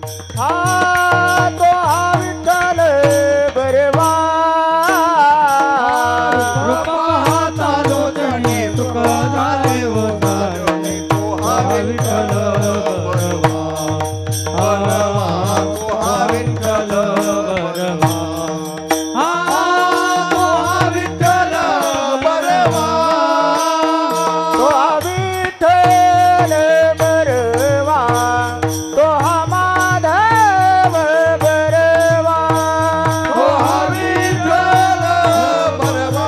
हा तो हा विठ्ठल बरवा रूप पाहता लोचने सुख झाले व सारणे तो हा विठ्ठल बरवा बरवा तो हा विठ्ठल बरवा हा तो हा विठ्ठल बरवा तो हा विठ्ठल बरवा तो हा माधव बरवा तो हा विठ्ठल बरवा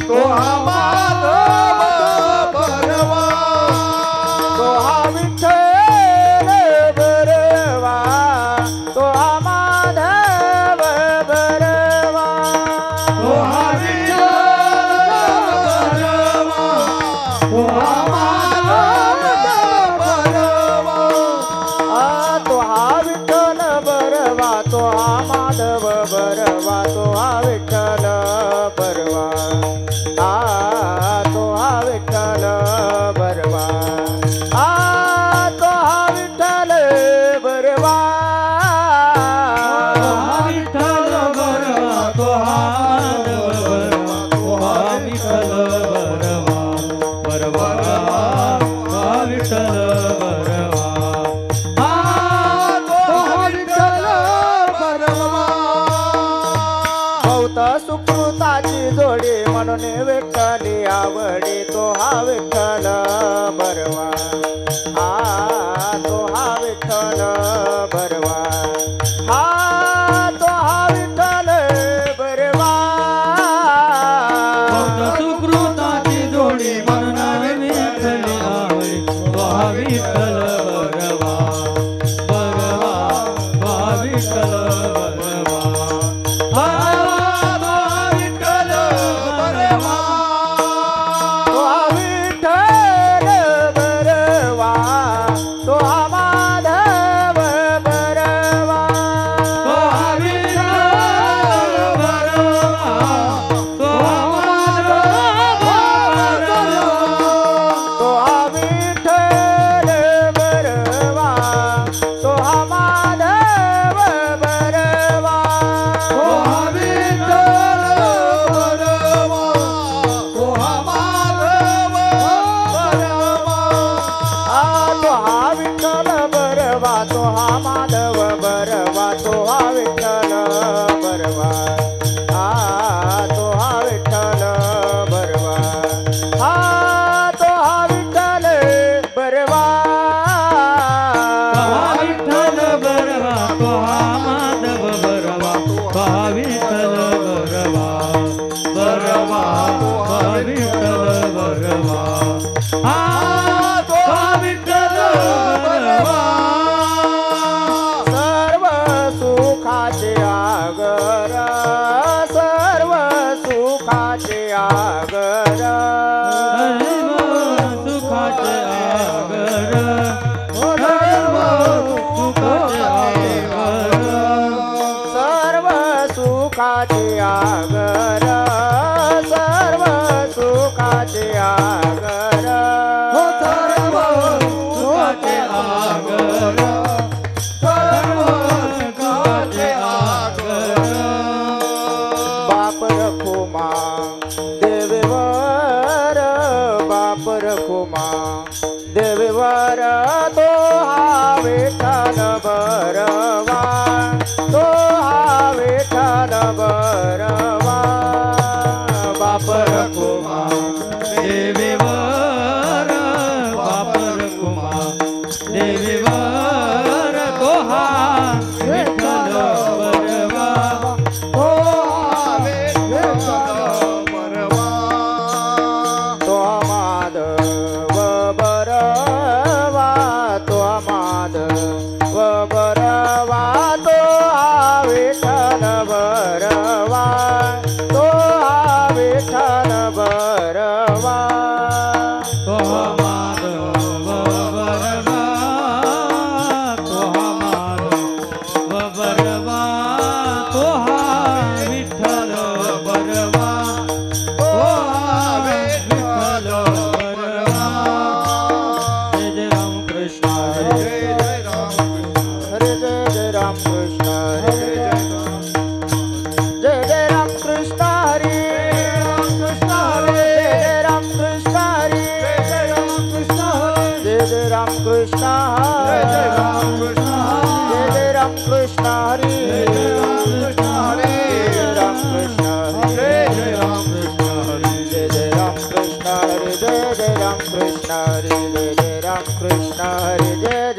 तो हा माधव बरवा तो हा विठ्ठल बरवा तो हा माधव बरवा तो हा विठ्ठल बरवा तो हा माधव बरवा तो हा विठ्ठल बरवा तो हा माधव बरवा तो हा विठ्ठल बरवा तो हा विठ्ठल बरवा तो हा विठ्ठल बरवा तो हा विठ्ठल बरवा तो हा माधव बरवा तो हा विठ्ठल बरवा बरवा तो हा विठ्ठल बरवा हा तो हा विठ्ठल बरवा बहुत सुकृताची जोडी म्हणून विठ्ठली आवडी तो हा विठ्ठल बरवा तो हा विठ्ठल बरवा तो हा विठ्ठल बरवा बहुत सुकृताची जोडी म्हणून विठ्ठली आवडी तो हा विठ्ठल बरवा बरवा तो हा विठ्ठल बरवा हा तो हा विठ्ठल बरवा तो हा विठ्ठल बरवा तो हा माधव बरवा तो हा विठ्ठल बरवा तो हा माधव बरवा तो हा विठ्ठल बरवा तो हा माधव बरवा तो हा विठ्ठल बरवा तो हा माधव बरवा तो हा विठ्ठल बरवा तो हा माधव बरवा तो हा विठ्ठल बरवा तो हा विठ्ठल बरवा तो हा विठ्ठल बरवा तो हा विठ्ठल बरवा तो हा माधव बरवा तो हा विठ्ठल बरवा बरवा तो हा विठ्ठल बरवा हा तो हा विठ्ठल बरवा सर्व सुखाचे आगर सर्व सुखाचे आगर सर्व सुखाचे आगर सर्व सुखाचे आगर सर्व सुखाचे आगर सर्व सुखाचे आगर सर्व सुखाचे आगर सर्व सुखाचे आगर बाप रखुमा देवीवर बाप रखुमा देवीवर तो हा विठ्ठल बरवा तो हा विठ्ठल बरवा बाप रखुमा देवीवर बापर कुमा देवीवर तो हा विठ्ठल बरवा तो हा विठ्ठल बरवा तो माधव बरवा तो माधव बरवा राम कृष्ण हरी जय राम कृष्ण हरी जय राम कृष्ण हरी जय राम कृष्ण हरी जय राम कृष्ण हरी जय राम कृष्ण हरी जय राम कृष्ण हरी जय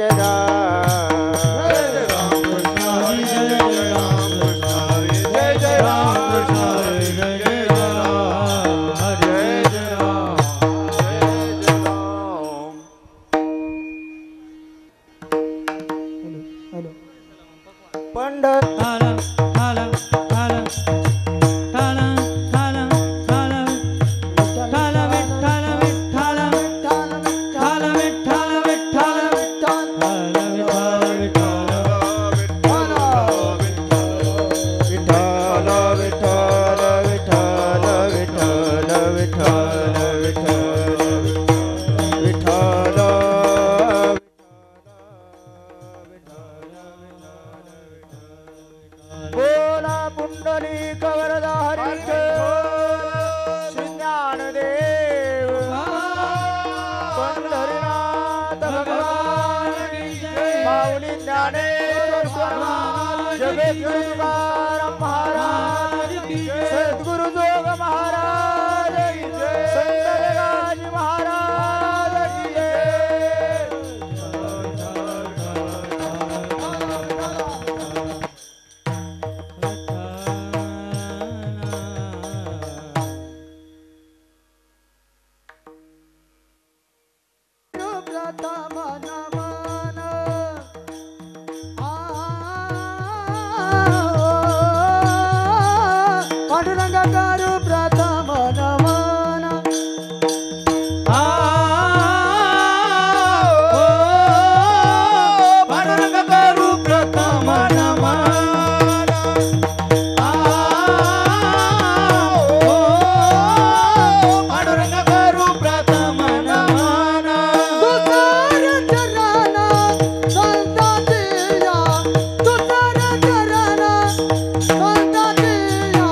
राम कृष्ण हरी जय राम कृष्ण हरी जय राम कृष्ण हरी जय राम हरे जय राम पंढर ठाला ठाला ठाला ठाला ठाला ठाला ठाला विठ्ठल विठ्ठल ठाला विठ्ठल विठ्ठल ठाला विठ्ठल विठ्ठल विठ्ठल विठ्ठल विठ्ठल विठ्ठल विठ्ठल विठ्ठल विठ्ठल बोला पुंडलिक वरदा हरी श्री ज्ञानदेव पंढरीनाथ भगवान माऊली ज्ञानेश्वर स्वामी जगद्गुरु तुकाराम महाराज सद्गुरु जोग महाराज संत जगाजी महाराज की जय. पांडुरंगा करू प्रथम नमन पांडुरंग करू प्रथम नमन पांडुरंग करू प्रथम नमन तुझार चरण संतातिया तुझार चरण संतातिया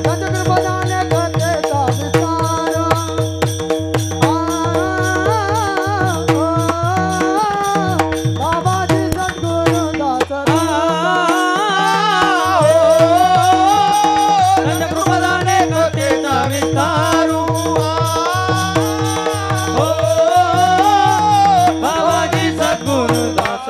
सतगुरु बजाने करते का विस्तार बाबाजी सद्गुरु दास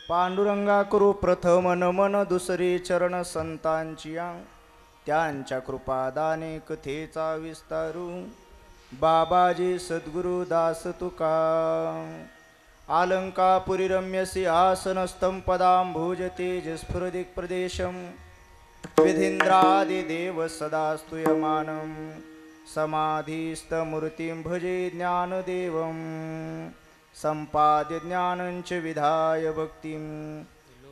पांडुरंगा करू प्रथम नमन दुसरी चरण संतांची त्यांच्या कृपादाने कथेचा विस्तारू बाबाजी सद्गुरु दास तुका आलंकापुरी रम्य सिंहासनस्थं पदांभुज तेजस्फुरदिक् प्रदेशं विधीन्द्रादिदेव सदा स्तूयमानं समाधिस्थमूर्तिं भजे ज्ञानदेवं सम्पाद्य ज्ञानं च विधाय भक्तिं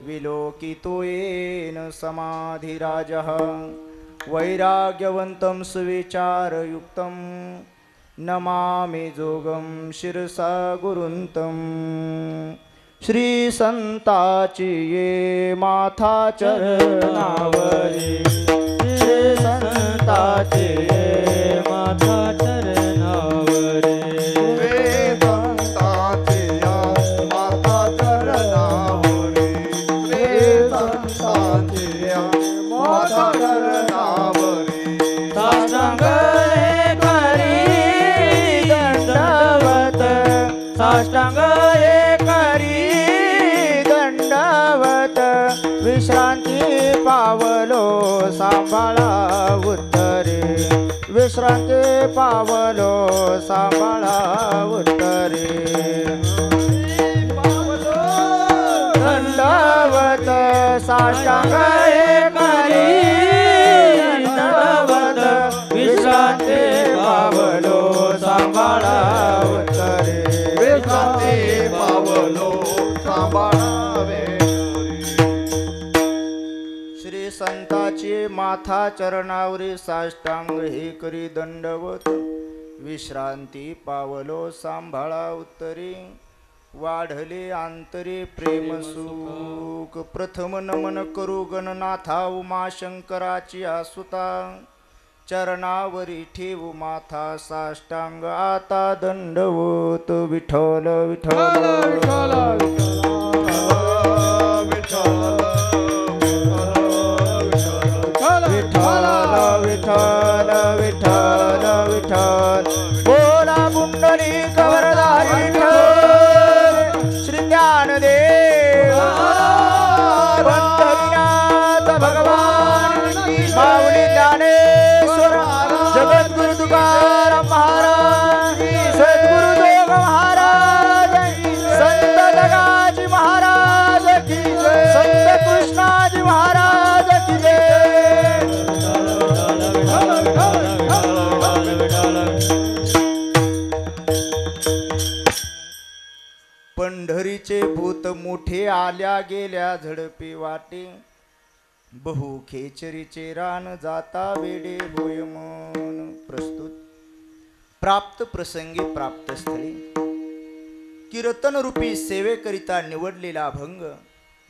विलोकितो येन समाधिराजः वैराग्यवन्तं सुविचारयुक्तं नमामि जोगं शिरसा गुरुन्तं श्री संताची ये माथा चरणावरी श्री संताची ये माथा चरणावरी साष्टांग करी दंडवत विश्रांती पावलो सांभाळा उत्तरे विश्रांती पावलो सांभाळा उत्तरे दंडवत साष्टांग करी दंडवत विश्रांती पावलो सांभाळा उत्तरे पावलो सांभाळावे श्री संताची माथा चरणावरी साष्टांग हे करी दंडवत विश्रांती पावलो सांभाळा उत्तरी वाढले आंतरे प्रेम सुख प्रथम नमन करू गणनाथा उमाशंकराची आसुता चरणावरी ठेवू माथा साष्टांग आता दंडवत विठ्ठल विठ्ठल विठ्ठल विठ्ठल विठ्ठल विठ्ठल विठ्ठल बोला पुंडली कवरधारी विठ्ठल श्री ज्ञानदेव पंढरीनाथ भगवान माऊली ज्ञानेश्वर जगद्गुरु तुकाराम महाराज सद्गुरुदेव महाराज संत दगाजी महाराज की जय संत कृष्णाजी महाराज की जय पंढरीचे भूत मोठे आल्या गेल्या झडपी वाटे बहु खेचरीचे रान जाता वेडे होय मन प्रस्तुत प्राप्त प्रसंगी प्राप्त स्थळी कीर्तन रूपी सेवेकरिता निवडलेला अभंग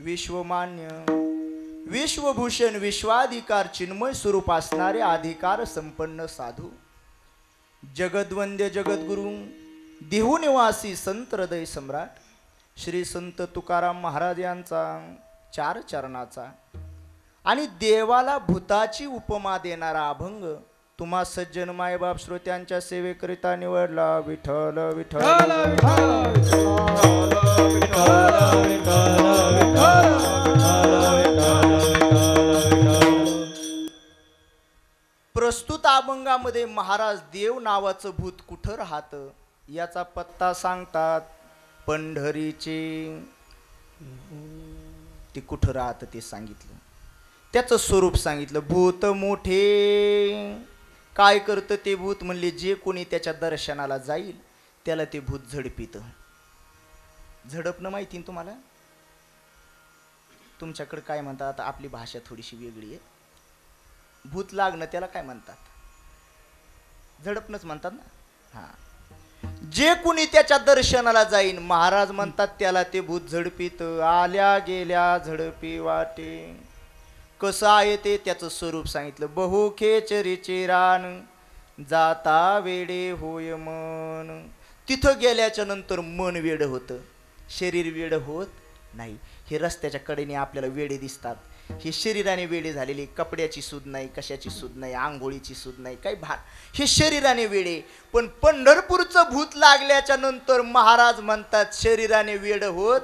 विश्वमान्य विश्वभूषण विश्वाधिकार चिन्मय स्वरूप असणारे अधिकार संपन्न साधू जगद्वंद्य जगद्गुरु देहूनिवासी संत हृदय सम्राट श्री संत तुकाराम महाराज यांचा 4 चरणाचा आणि देवाला भूताची उपमा देणारा अभंग तुम्हा सज्जन मायबाप श्रोत्यांच्या सेवेकरिता निवडला विठ्ठल विठ्ठल प्रस्तुत अभंगामध्ये महाराज देव नावाचं भूत कुठं राहतं याचा पत्ता सांगतात. पंढरीचे ते कुठं राहतं ते सांगितलं, त्याचं स्वरूप सांगितलं. भूत मोठे काय करतं ते भूत म्हणले, जे कोणी त्याच्या दर्शनाला जाईल त्याला ते भूत झडपितं. झडपणं माहिती ना तुम्हाला, तुमच्याकडे काय म्हणतात, आपली भाषा थोडीशी वेगळी आहे. भूत लागणं त्याला काय म्हणतात, झडपणंच म्हणतात ना. हां, जे कुणी त्याच्या दर्शनाला जाईन महाराज म्हणतात त्याला ते भूत झडपीत. आल्या गेल्या झडपी वाटे, कसं आहे ते त्याचं स्वरूप सांगितलं. बहु खेचरीचे रान जाता वेडे होय मन. तिथं गेल्याच्या नंतर मन वेड होतं, शरीर वेड होत नाही. हे रस्त्याच्या कडेने आपल्याला वेडे दिसतात, हे शरीराने वेडे झालेले, कपड्याची सूद नाही, कशाची सूद नाही, आंघोळीची सूद नाही, काही भान, हे शरीराने वेडे. पण पंढरपूरचं भूत लागल्याच्या नंतर महाराज म्हणतात शरीराने वेड होत,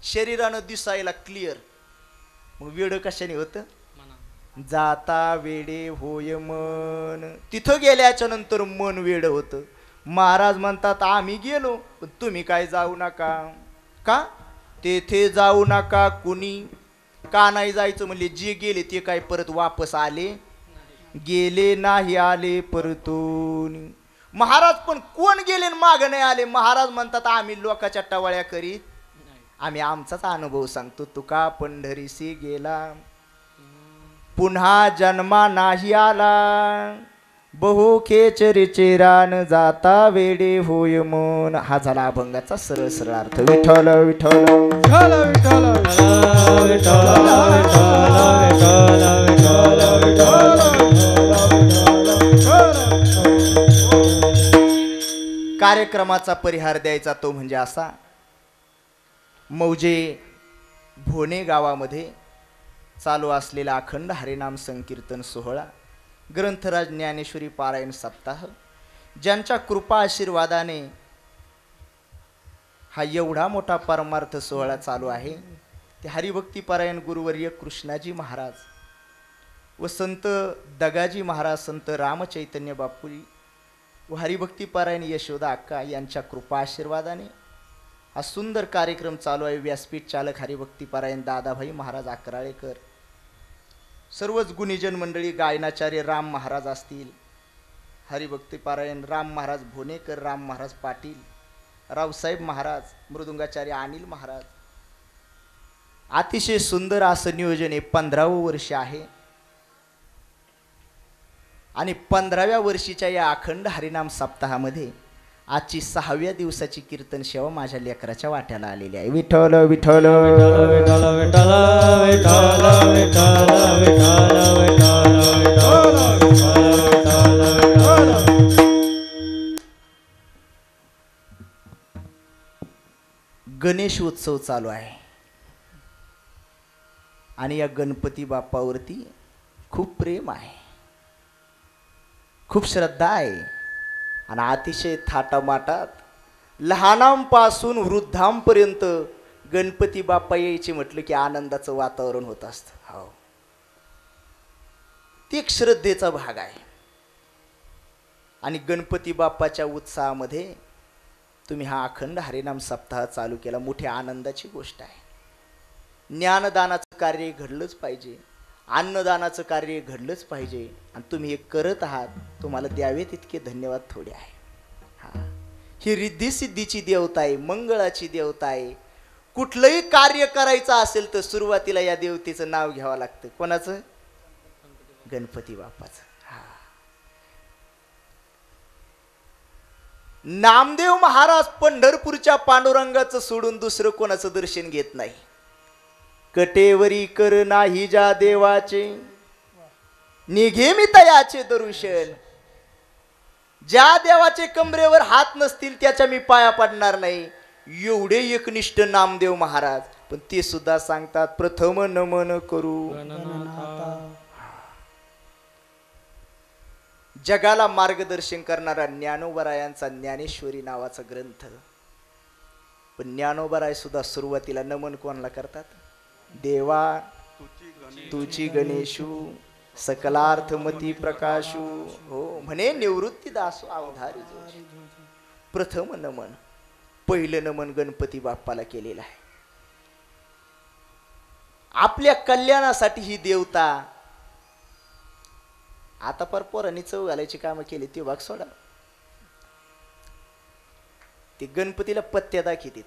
शरीरानं दिसायला क्लिअर. मग वेड कशाने होतं, जाता वेडे होय मन. तिथं गेल्याच्या नंतर मन वेड होतं. महाराज म्हणतात आम्ही गेलो पण तुम्ही काय जाऊ नका. का तेथे जाऊ नका कुणी, का नाही जायचं म्हणले, जे गेले ते काय परत वापस आले, गेले नाही आले परतून. महाराज पण कोण गेले माग नाही आले. महाराज म्हणतात आम्ही लोकाच्या टवाळ्या करीत, आम्ही आमचाच अनुभव सांगतो. तुका पंढरीसी गेला पुन्हा जन्मा नाही आला, बहु खेचरीचे रान जाता वेडे होय मन. हा झाला अभंगाचा सरळ सरळ अर्थ. विठ्ठल विठ्ठल विठ्ठल विठ्ठल कार्यक्रमाचा परिहार द्यायचा तो म्हणजे असा. मौजे भोणे गावामध्ये चालू असलेला अखंड हरिनाम संकीर्तन सोहळा, ग्रंथराज ज्ञानेश्वरी पारायण सप्ताह, ज्यांच्या कृपा आशीर्वादाने हा एवढा मोठा परमार्थ सोहळा चालू आहे, ते हरिभक्ती पारायण गुरुवर्य कृष्णाजी महाराज व संत दगाजी महाराज, संत रामचैतन्य बापूजी व हरिभक्ती पारायण यशोदा अक्का यांच्या कृपा आशीर्वादाने हा सुंदर कार्यक्रम चालू आहे. व्यासपीठ चालक हरिभक्ती पारायण दादाभाई महाराज अकराळेकर, सर्वच गुणीजन मंडळी, गायनाचार्य राम महाराज असतील, हरिभक्ती पारायण राम महाराज भोनेकर, राम महाराज पाटील, रावसाहेब महाराज, मृदुंगाचार्य अनिल महाराज. अतिशय सुंदर असं नियोजन आहे. 15वं वर्ष आहे आणि 15व्या वर्षीच्या या अखंड हरिनाम सप्ताहामध्ये आजची 6व्या दिवसाची कीर्तन सेवा माझ्या लेकराच्या वाट्याला आलेली आहे. विठ्ठल विठ्ठल विठ्ठल विठ्ठल विठ्ठल विठ्ठल विठ्ठल विठ्ठल विठ्ठल विठ्ठल गणेशोत्सव चालू आहे आणि या गणपती बाप्पावरती खूप प्रेम आहे, खूप श्रद्धा आहे आणि अतिशय थाटामाटात लहानांपासून वृद्धांपर्यंत गणपती बाप्पा यायचे म्हटलं की आनंदाचं वातावरण होत असतं. हो, ती एक श्रद्धेचा भाग आहे. आणि गणपती बाप्पाच्या उत्साहामध्ये तुम्ही हा अखंड हरिनाम सप्ताह चालू केला, मोठ्या आनंदाची गोष्ट आहे. ज्ञानदानाचं कार्य घडलंच पाहिजे, अन्नदानाचं कार्य घडलंच पाहिजे आणि तुम्ही हे करत आहात. तुम्हाला द्यावे तितके धन्यवाद थोडे आहे. हा, ही रिद्धी सिद्धीची देवता आहे, मंगळाची देवता आहे. कुठलंही कार्य करायचं असेल तर सुरुवातीला या देवतेचं नाव घ्यावं लागतं. कोणाचं? गणपती बाप्पाचं. हा, नामदेव महाराज पंढरपूरच्या पांडुरंगाचं सोडून दुसरं कोणाचं दर्शन घेत नाही. कटेवरी कर नाही ज्या देवाचे, निघे मी तयाचे दर्शन. ज्या देवाचे कमरेवर हात नसतील त्याच्या मी पाया पडणार नाही. एवढे एकनिष्ठ नामदेव महाराज, पण ते सुद्धा सांगतात प्रथम नमन करू जगाला मार्गदर्शन करणारा ज्ञानोबरायांचा ज्ञानेश्वरी नावाचा ग्रंथ. पण ज्ञानोबराय सुद्धा सुरुवातीला नमन कोणाला करतात? देवा तुची गणेशू सकलार्थमती प्रकाशू. हो म्हणे निवृत्ती दासो अवधारी जोशी. प्रथम नमन, पहिलं नमन गणपती बाप्पाला केलेलं आहे. आपल्या कल्याणासाठी ही देवता. आता पर पोरांनी चव घालायची कामं केली ती भाग सोडा. ते गणपतीला पत्त्या दाखित.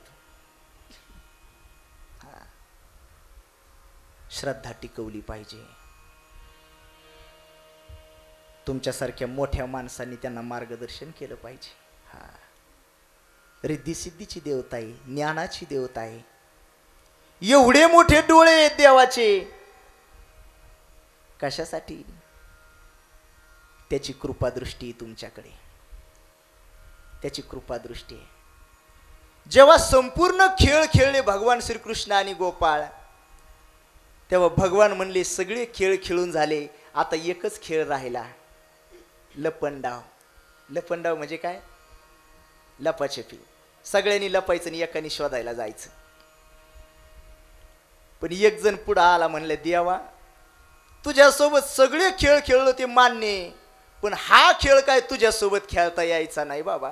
श्रद्धा टिकवली पाहिजे. तुमच्यासारख्या मोठ्या माणसांनी त्यांना मार्गदर्शन केलं पाहिजे. हा, रिद्धी सिद्धीची देवता आहे, ज्ञानाची देवता आहे. एवढे मोठे डोळे आहेत देवाचे. कशासाठी? त्याची कृपादृष्टी तुमच्याकडे, त्याची कृपादृष्टी आहे. जेव्हा संपूर्ण खेळ खेळले भगवान श्रीकृष्ण आणि गोपाळ, तेव्हा भगवान म्हणले सगळे खेळ खेळून झाले, आता एकच खेळ राहिला, लपंडाव. लपंडाव म्हणजे काय? लपाछपी. सगळ्यांनी लपायचं आणि एकाने शोधायला जायचं. पण एक जण पुढे आला, म्हणले देवा तुझ्यासोबत सगळे खेळ खेळलो ते मान्य, पण हा खेळ काय तुझ्यासोबत खेळता यायचा नाही बाबा.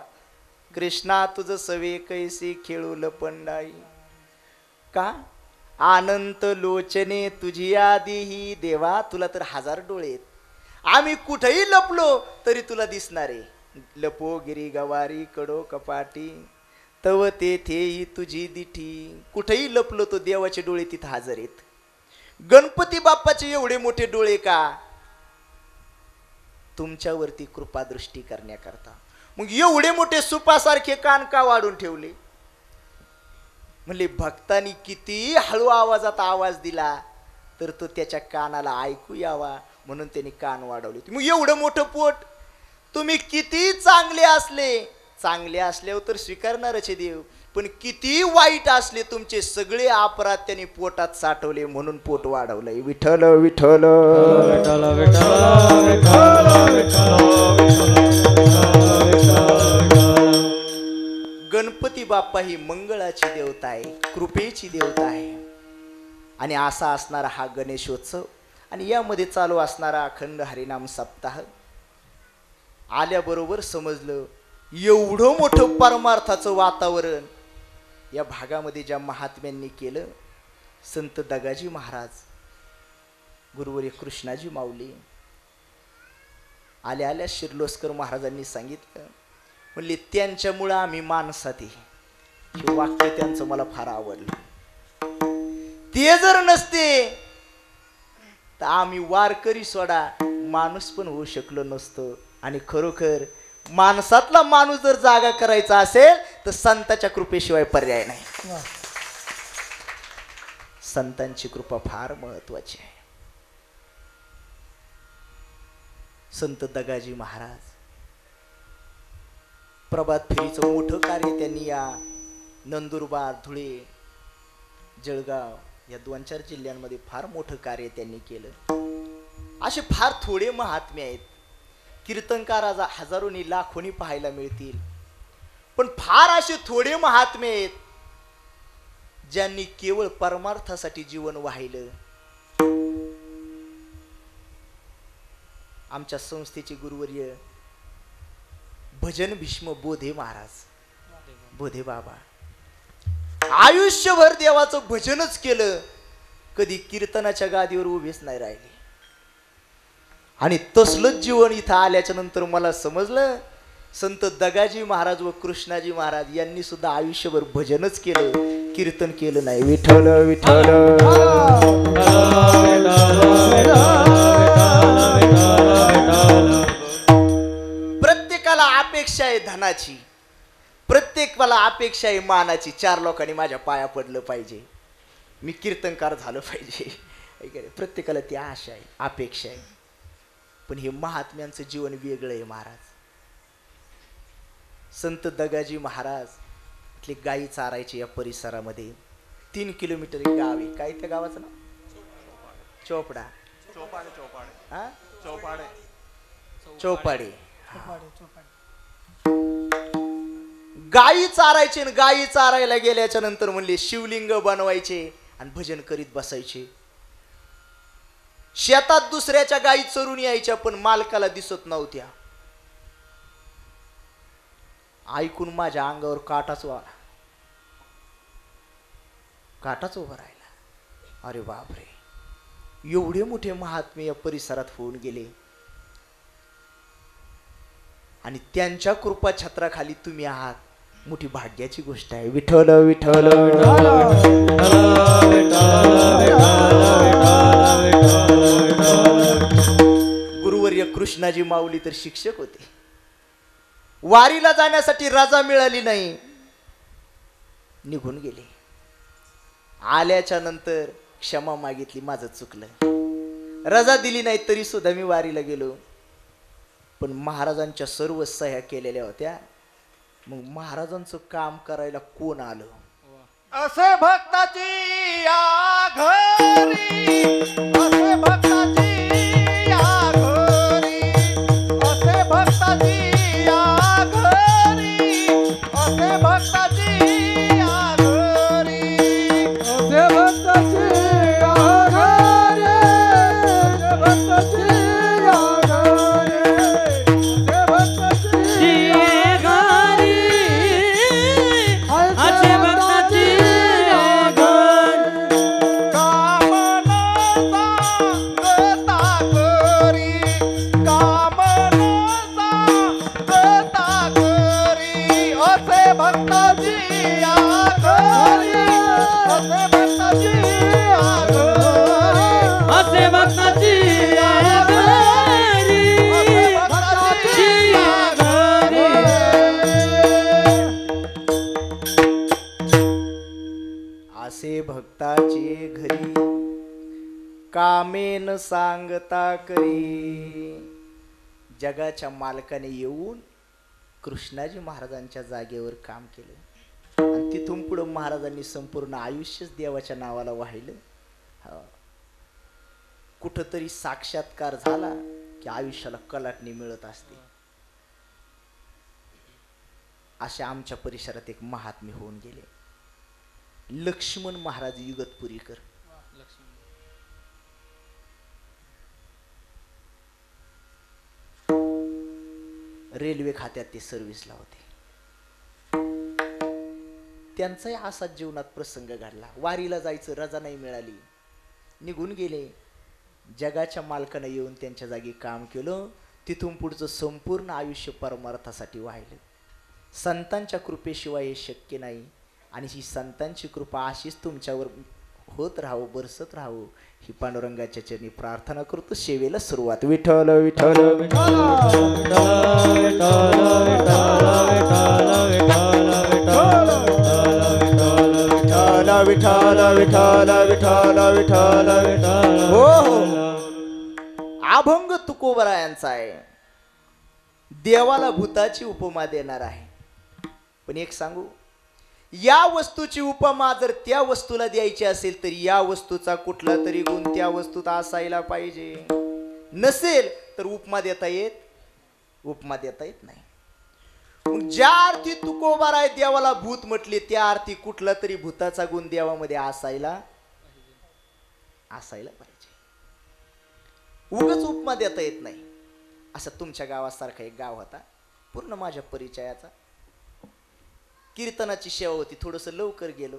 कृष्णा तुझं सवे कैसे खेळू लपंडाई. का? अनंत लोचने तुझी आधी. देवा तुला तर 1000 डोळे आहेत, आम्ही कुठेही लपलो तरी तुला दिसणार आहे. लपो गिरी गवारी कडो कपाटी तव तेथेही तुझी दिठी. कुठेही लपलो तो देवाचे डोळे तिथं हजर आहेत. गणपती बाप्पाचे एवढे मोठे डोळे का? तुमच्यावरती कृपादृष्टी करण्याकरता. मग एवढे मोठे सुपासारखे कान का वाढून ठेवले? म्हणले भक्तांनी किती हळू आवाजात आवाज दिला तर तो त्याच्या कानाला ऐकू यावा म्हणून त्यांनी कान वाढवले. मग एवढं मोठं पोट. तुम्ही किती चांगले असल्यावर तर स्वीकारणारच देव, पण किती वाईट असले तुमचे सगळे अपराध त्यांनी पोटात साठवले म्हणून पोट वाढवलंय. विठ्ठल विठ्ठल विठ्ठल विठ्ठल गणपती बाप्पा ही मंगळाची देवता आहे, कृपेची देवता आहे. आणि असा असणारा हा गणेशोत्सव आणि यामध्ये चालू असणारा अखंड हरिनाम सप्ताह आल्याबरोबर समजलं एवढं मोठं परमार्थाचं वातावरण या भागामध्ये ज्या महात्म्यांनी केलं. संत दगाजी महाराज, गुरुवर्य कृष्णाजी माऊली, आल्या आल्या शिर्लोस्कर महाराजांनी सांगितलं, म्हणले त्यांच्यामुळं आम्ही माणसात आहे. हे वाक्य त्यांचं मला फार आवडलं. ते जर नसते तर आम्ही वारकरी सोडा माणूस पण होऊ शकलो नसतो. आणि खरोखर माणसातला माणूस जर जागा करायचा असेल तर संतांच्या कृपेशिवाय पर्याय नाही. संतांची कृपा फार महत्वाची आहे. संत दगाजी महाराज प्रभात फेरीचं मोठं कार्य त्यांनी या नंदुरबार, धुळे, जळगाव या 2-4 जिल्ह्यांमध्ये फार मोठं कार्य त्यांनी केलं. असे फार थोडे महात्मे आहेत. कीर्तनकार आज हजारोनी लाखोनी पाहायला मिळतील, पण फार असे थोडे महात्मे आहेत ज्यांनी केवळ परमार्थासाठी जीवन वाहिलं. आमच्या संस्थेचे गुरुवर्य भजन भीष्म बोधे महाराज, बोधे बाबा आयुष्यभर देवाचं भजनच केलं, कधी कीर्तनाच्या गादीवर उभेच नाही राहिले. आणि तसलंच जीवन इथं आल्याच्या नंतर मला समजलं संत दगाजी महाराज व कृष्णाजी महाराज यांनी सुद्धा आयुष्यभर भजनच केलं, कीर्तन केलं नाही. विठ्ठल विठ्ठल प्रत्येकाला अपेक्षा आहे धनाची, प्रत्येकाला अपेक्षा आहे मानाची. 4 लोकांनी माझ्या पाया पडलं पाहिजे, मी कीर्तनकार झालं पाहिजे. प्रत्येकाला ती आशा आहे, अपेक्षा आहे. पण हे महात्म्यांचं जीवन वेगळं आहे महाराज. संत दगाजी महाराज इथले गायी चारायचे या परिसरामध्ये. 3 किलोमीटर एक गाव आहे. काय त्या गावाचं नाव? चोपडा. हा? चौपाडे. गायी चारायचे. गायी चारायला गेल्याच्या नंतर म्हणले शिवलिंग बनवायचे आणि भजन करीत बसायचे. शेतात दुसऱ्याच्या गायी चरून यायच्या, पण मालकाला दिसत नव्हत्या. ऐकून माझ्या अंगावर काटाच उभा राहिला. अरे बापरे, एवढे मोठे महात्मे या परिसरात होऊन गेले आणि त्यांच्या कृपा छत्राखाली तुम्ही आहात. मोठी भाग्याची गोष्ट आहे. विठ्ठल विठ्ठल गुरुवर्य कृष्णाजी माऊली तर शिक्षक होते. वारीला जाण्यासाठी रजा मिळाली नाही, निघून गेले. आल्याच्या नंतर क्षमा मागितली, माझं चुकलं, रजा दिली नाही तरी सुद्धा मी वारीला गेलो. पण महाराजांच्या सर्व सह्या केलेल्या होत्या. मग महाराजांचं काम करायला कोण आलं? असे भक्ताची या घरी, असे भक्ताची या घरी, असे भक्ताची या घरी, असे भक्ताची या घरी, असे भक्ताची या घरी, असे भक्ताची या घरी, असे भक्ताची असे भक्ताचे घरी कामेन सांगता करी. जगाच्या मालकाने येऊन कृष्णाजी महाराजांच्या जागेवर काम केलं आणि तिथून पुढे महाराजांनी संपूर्ण आयुष्यच देवाच्या नावाला वाहिलं. कुठंतरी साक्षात्कार झाला की आयुष्याला कलाटणी मिळत असते. अशा आमच्या परिसरात एक महात्मे होऊन गेले, लक्ष्मण महाराज युगतपुरीकर. रेल्वे खात्यात ते सर्व्हिसला होते. त्यांचाही असाच जीवनात प्रसंग घडला. वारीला जायचं, रजा नाही मिळाली, निघून गेले. जगाच्या मालकानं येऊन त्यांच्या जागी काम केलं. तिथून पुढचं संपूर्ण आयुष्य परमार्थासाठी वाहिलं. संतांच्या कृपेशिवाय हे शक्य नाही आणि ही संतांची कृपा अशीच तुमच्यावर होत राहो, बरसत राहो ही पांडुरंगाच्या चरणी प्रार्थना करतो. सेवेला सुरुवात. विठ्ठल विठ्ठल विठ्ठल विठ्ठल विठ्ठल विठ्ठल विठ्ठल. हो अभंग तुकोबरायांचा आहे. देवाला भूताची उपमा देणार आहे. पण एक सांगू, या वस्तूची उपमा जर त्या वस्तूला द्यायची असेल तर या वस्तूचा कुठला तरी गुण त्या वस्तूत असायला पाहिजे. नसेल तर उपमा देता येत नाही. मग ज्या अर्थी तुकोबाराय देवाला भूत म्हटले त्या अर्थी कुठला तरी भूताचा गुण देवामध्ये असायला पाहिजे. उगाच उपमा देता येत नाही. असं तुमच्या गावासारखा एक गाव होता, पूर्ण माझ्या परिचयाचा. कीर्तनाची सेवा होती, थोडंसं लवकर गेलो.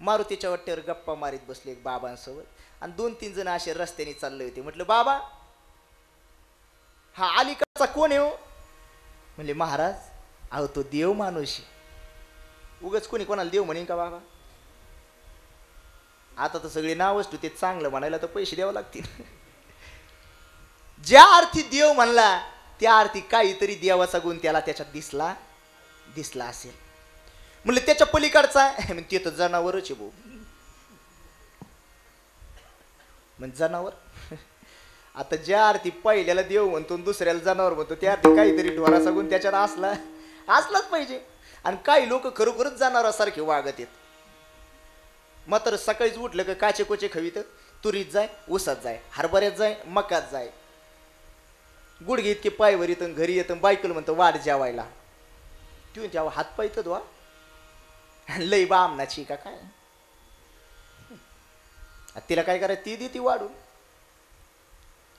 मारुतीच्या वाटेवर गप्पा मारीत बसले एक बाबांसोबत, आणि 2-3 जण असे रस्त्याने चालले होते. म्हटलं, बाबा हा अलीकडचा कोण आहे हो? म्हणले, महाराज अहो तो देव माणूस. उगाच कोणी कोणाला देव म्हणेन का बाबा? आता तर सगळे नावच ते चांगलं म्हणायला तर पैसे द्यावं लागतील. ज्या अर्थी देव म्हणला त्या अर्थी काहीतरी देवाचा गुण त्याला त्याच्यात दिसला असेल. म्हणलं त्याच्या पलीकडचा ते तर जनावरच आहे भाऊ. म्हणजे जनावर आता ज्या अर्थी पहिल्याला देव म्हणतो दुसऱ्याला जनावर म्हणतो त्या अर्थी काहीतरी ढोराचा गुण त्याच्यात असलाच पाहिजे. आणि काही लोक खरोखरच जनावरासारखे वागत आहेत. मात्र सकाळीच उठलं का काचे कोचे खवीत, तुरीत जाय, ऊसात जाय, हरभऱ्यात जाय, मकात जाय, गुडघे इतके पायवर येतं, घरी येतं, बायकोला म्हणतं वाढ जेवायला. तू तेव्हा हात पाय तर धुवा, लई बामनाची का काय? तिला काय करायचं ती देती वाढून.